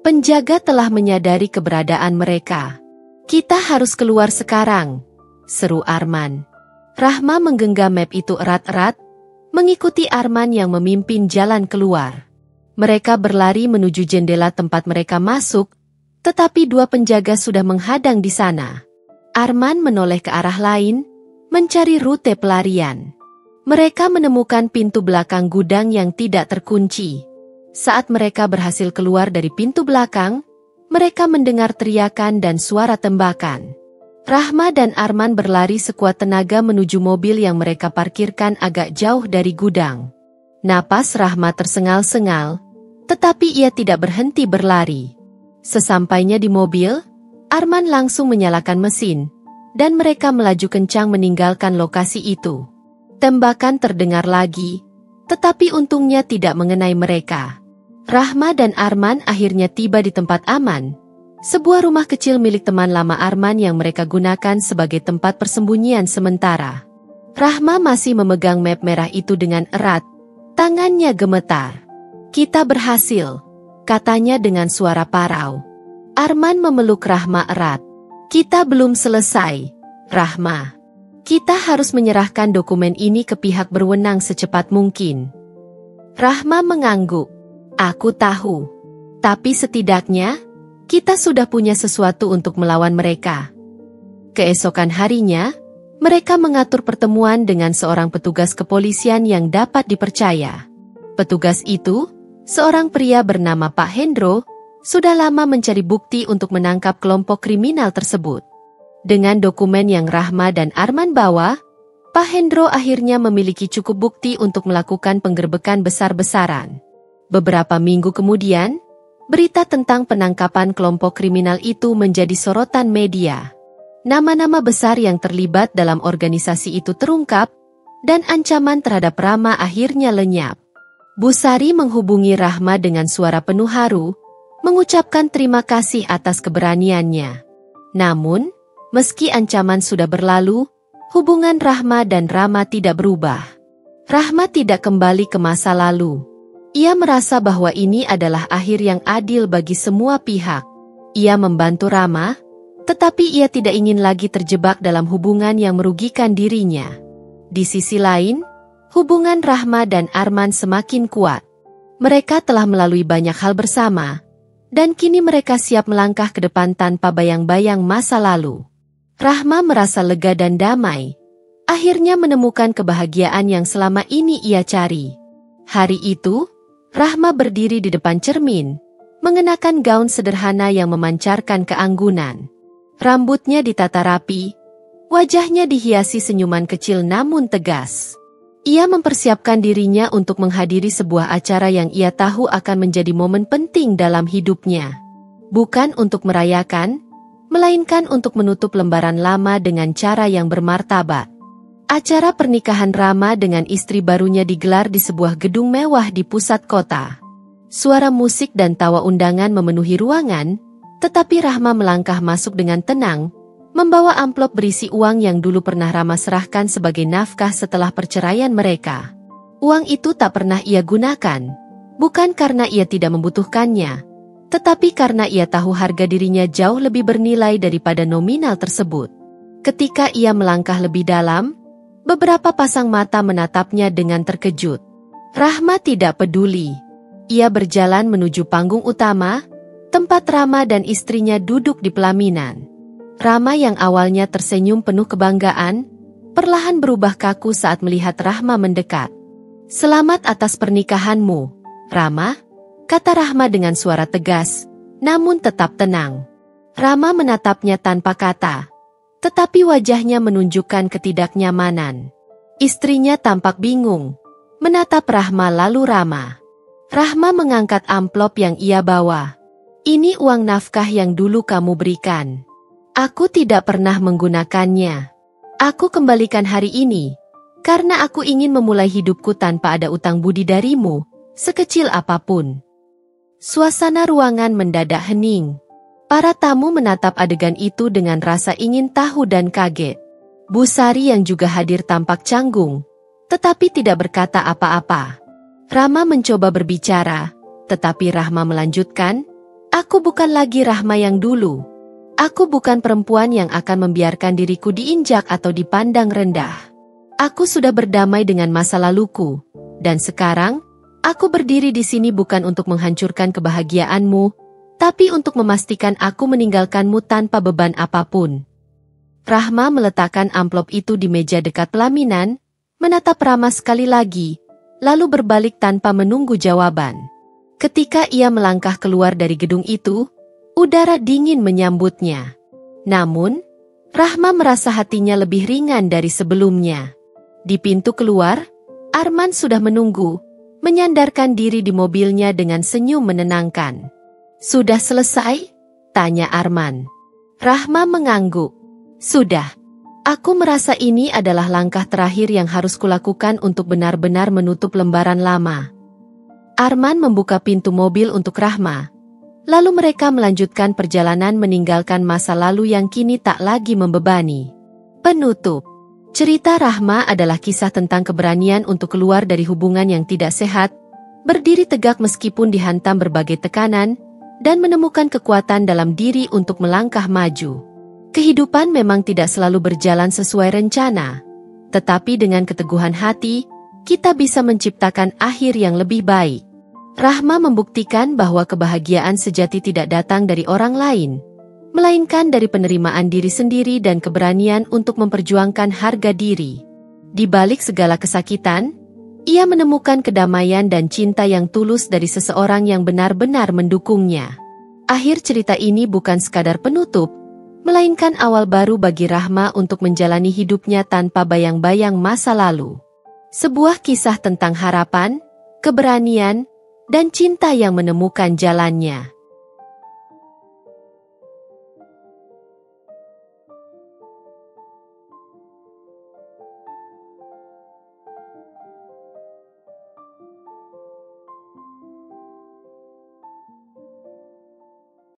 Penjaga telah menyadari keberadaan mereka. Kita harus keluar sekarang, seru Arman. Rahma menggenggam map itu erat-erat, mengikuti Arman yang memimpin jalan keluar. Mereka berlari menuju jendela tempat mereka masuk, tetapi dua penjaga sudah menghadang di sana. Arman menoleh ke arah lain, mencari rute pelarian. Mereka menemukan pintu belakang gudang yang tidak terkunci. Saat mereka berhasil keluar dari pintu belakang, mereka mendengar teriakan dan suara tembakan. Rahma dan Arman berlari sekuat tenaga menuju mobil yang mereka parkirkan agak jauh dari gudang. Napas Rahma tersengal-sengal, tetapi ia tidak berhenti berlari. Sesampainya di mobil, Arman langsung menyalakan mesin, dan mereka melaju kencang meninggalkan lokasi itu. Tembakan terdengar lagi, tetapi untungnya tidak mengenai mereka. Rahma dan Arman akhirnya tiba di tempat aman, sebuah rumah kecil milik teman lama Arman yang mereka gunakan sebagai tempat persembunyian sementara. Rahma masih memegang map merah itu dengan erat, tangannya gemetar. Kita berhasil, katanya dengan suara parau. Arman memeluk Rahma erat. Kita belum selesai, Rahma. Kita harus menyerahkan dokumen ini ke pihak berwenang secepat mungkin. Rahma mengangguk. Aku tahu. Tapi setidaknya, kita sudah punya sesuatu untuk melawan mereka. Keesokan harinya, mereka mengatur pertemuan dengan seorang petugas kepolisian yang dapat dipercaya. Petugas itu, seorang pria bernama Pak Hendro, sudah lama mencari bukti untuk menangkap kelompok kriminal tersebut. Dengan dokumen yang Rahma dan Arman bawa, Pak Hendro akhirnya memiliki cukup bukti untuk melakukan penggerbekan besar-besaran. Beberapa minggu kemudian, berita tentang penangkapan kelompok kriminal itu menjadi sorotan media. Nama-nama besar yang terlibat dalam organisasi itu terungkap, dan ancaman terhadap Rahma akhirnya lenyap. Bu Sari menghubungi Rahma dengan suara penuh haru, mengucapkan terima kasih atas keberaniannya. Namun, meski ancaman sudah berlalu, Hubungan Rahma dan Rama tidak berubah. Rahma tidak kembali ke masa lalu. Ia merasa bahwa ini adalah akhir yang adil bagi semua pihak. Ia membantu Rama, tetapi ia tidak ingin lagi terjebak dalam hubungan yang merugikan dirinya. Di sisi lain, hubungan Rahma dan Arman semakin kuat. Mereka telah melalui banyak hal bersama, dan kini mereka siap melangkah ke depan tanpa bayang-bayang masa lalu. Rahma merasa lega dan damai. Akhirnya menemukan kebahagiaan yang selama ini ia cari. Hari itu, Rahma berdiri di depan cermin, mengenakan gaun sederhana yang memancarkan keanggunan. Rambutnya ditata rapi, wajahnya dihiasi senyuman kecil namun tegas. Ia mempersiapkan dirinya untuk menghadiri sebuah acara yang ia tahu akan menjadi momen penting dalam hidupnya. Bukan untuk merayakan, melainkan untuk menutup lembaran lama dengan cara yang bermartabat. Acara pernikahan Rama dengan istri barunya digelar di sebuah gedung mewah di pusat kota. Suara musik dan tawa undangan memenuhi ruangan, tetapi Rahma melangkah masuk dengan tenang, membawa amplop berisi uang yang dulu pernah Rama serahkan sebagai nafkah setelah perceraian mereka. Uang itu tak pernah ia gunakan, bukan karena ia tidak membutuhkannya, tetapi karena ia tahu harga dirinya jauh lebih bernilai daripada nominal tersebut. Ketika ia melangkah lebih dalam, beberapa pasang mata menatapnya dengan terkejut. Rahma tidak peduli. Ia berjalan menuju panggung utama, tempat Rama dan istrinya duduk di pelaminan. Rama yang awalnya tersenyum penuh kebanggaan, perlahan berubah kaku saat melihat Rahma mendekat. "Selamat atas pernikahanmu, Rama," kata Rahma dengan suara tegas, namun tetap tenang. Rama menatapnya tanpa kata, tetapi wajahnya menunjukkan ketidaknyamanan. Istrinya tampak bingung, menatap Rahma lalu Rama. Rahma mengangkat amplop yang ia bawa. "Ini uang nafkah yang dulu kamu berikan. Aku tidak pernah menggunakannya. Aku kembalikan hari ini, karena aku ingin memulai hidupku tanpa ada utang budi darimu, sekecil apapun." Suasana ruangan mendadak hening. Para tamu menatap adegan itu dengan rasa ingin tahu dan kaget. Bu Sari yang juga hadir tampak canggung, tetapi tidak berkata apa-apa. Rama mencoba berbicara, tetapi Rahma melanjutkan, "Aku bukan lagi Rahma yang dulu. Aku bukan perempuan yang akan membiarkan diriku diinjak atau dipandang rendah. Aku sudah berdamai dengan masa laluku, dan sekarang, aku berdiri di sini bukan untuk menghancurkan kebahagiaanmu, tapi untuk memastikan aku meninggalkanmu tanpa beban apapun." Rahma meletakkan amplop itu di meja dekat pelaminan, menatap Rama sekali lagi, lalu berbalik tanpa menunggu jawaban. Ketika ia melangkah keluar dari gedung itu, udara dingin menyambutnya. Namun, Rahma merasa hatinya lebih ringan dari sebelumnya. Di pintu keluar, Arman sudah menunggu, menyandarkan diri di mobilnya dengan senyum menenangkan. "Sudah selesai?" tanya Arman. Rahma mengangguk. "Sudah. Aku merasa ini adalah langkah terakhir yang harus kulakukan untuk benar-benar menutup lembaran lama." Arman membuka pintu mobil untuk Rahma. Lalu mereka melanjutkan perjalanan meninggalkan masa lalu yang kini tak lagi membebani. Penutup. Cerita Rahma adalah kisah tentang keberanian untuk keluar dari hubungan yang tidak sehat, berdiri tegak meskipun dihantam berbagai tekanan, dan menemukan kekuatan dalam diri untuk melangkah maju. Kehidupan memang tidak selalu berjalan sesuai rencana, tetapi dengan keteguhan hati, kita bisa menciptakan akhir yang lebih baik. Rahma membuktikan bahwa kebahagiaan sejati tidak datang dari orang lain, melainkan dari penerimaan diri sendiri dan keberanian untuk memperjuangkan harga diri. Di balik segala kesakitan, ia menemukan kedamaian dan cinta yang tulus dari seseorang yang benar-benar mendukungnya. Akhir cerita ini bukan sekadar penutup, melainkan awal baru bagi Rahma untuk menjalani hidupnya tanpa bayang-bayang masa lalu. Sebuah kisah tentang harapan, keberanian, dan cinta yang menemukan jalannya.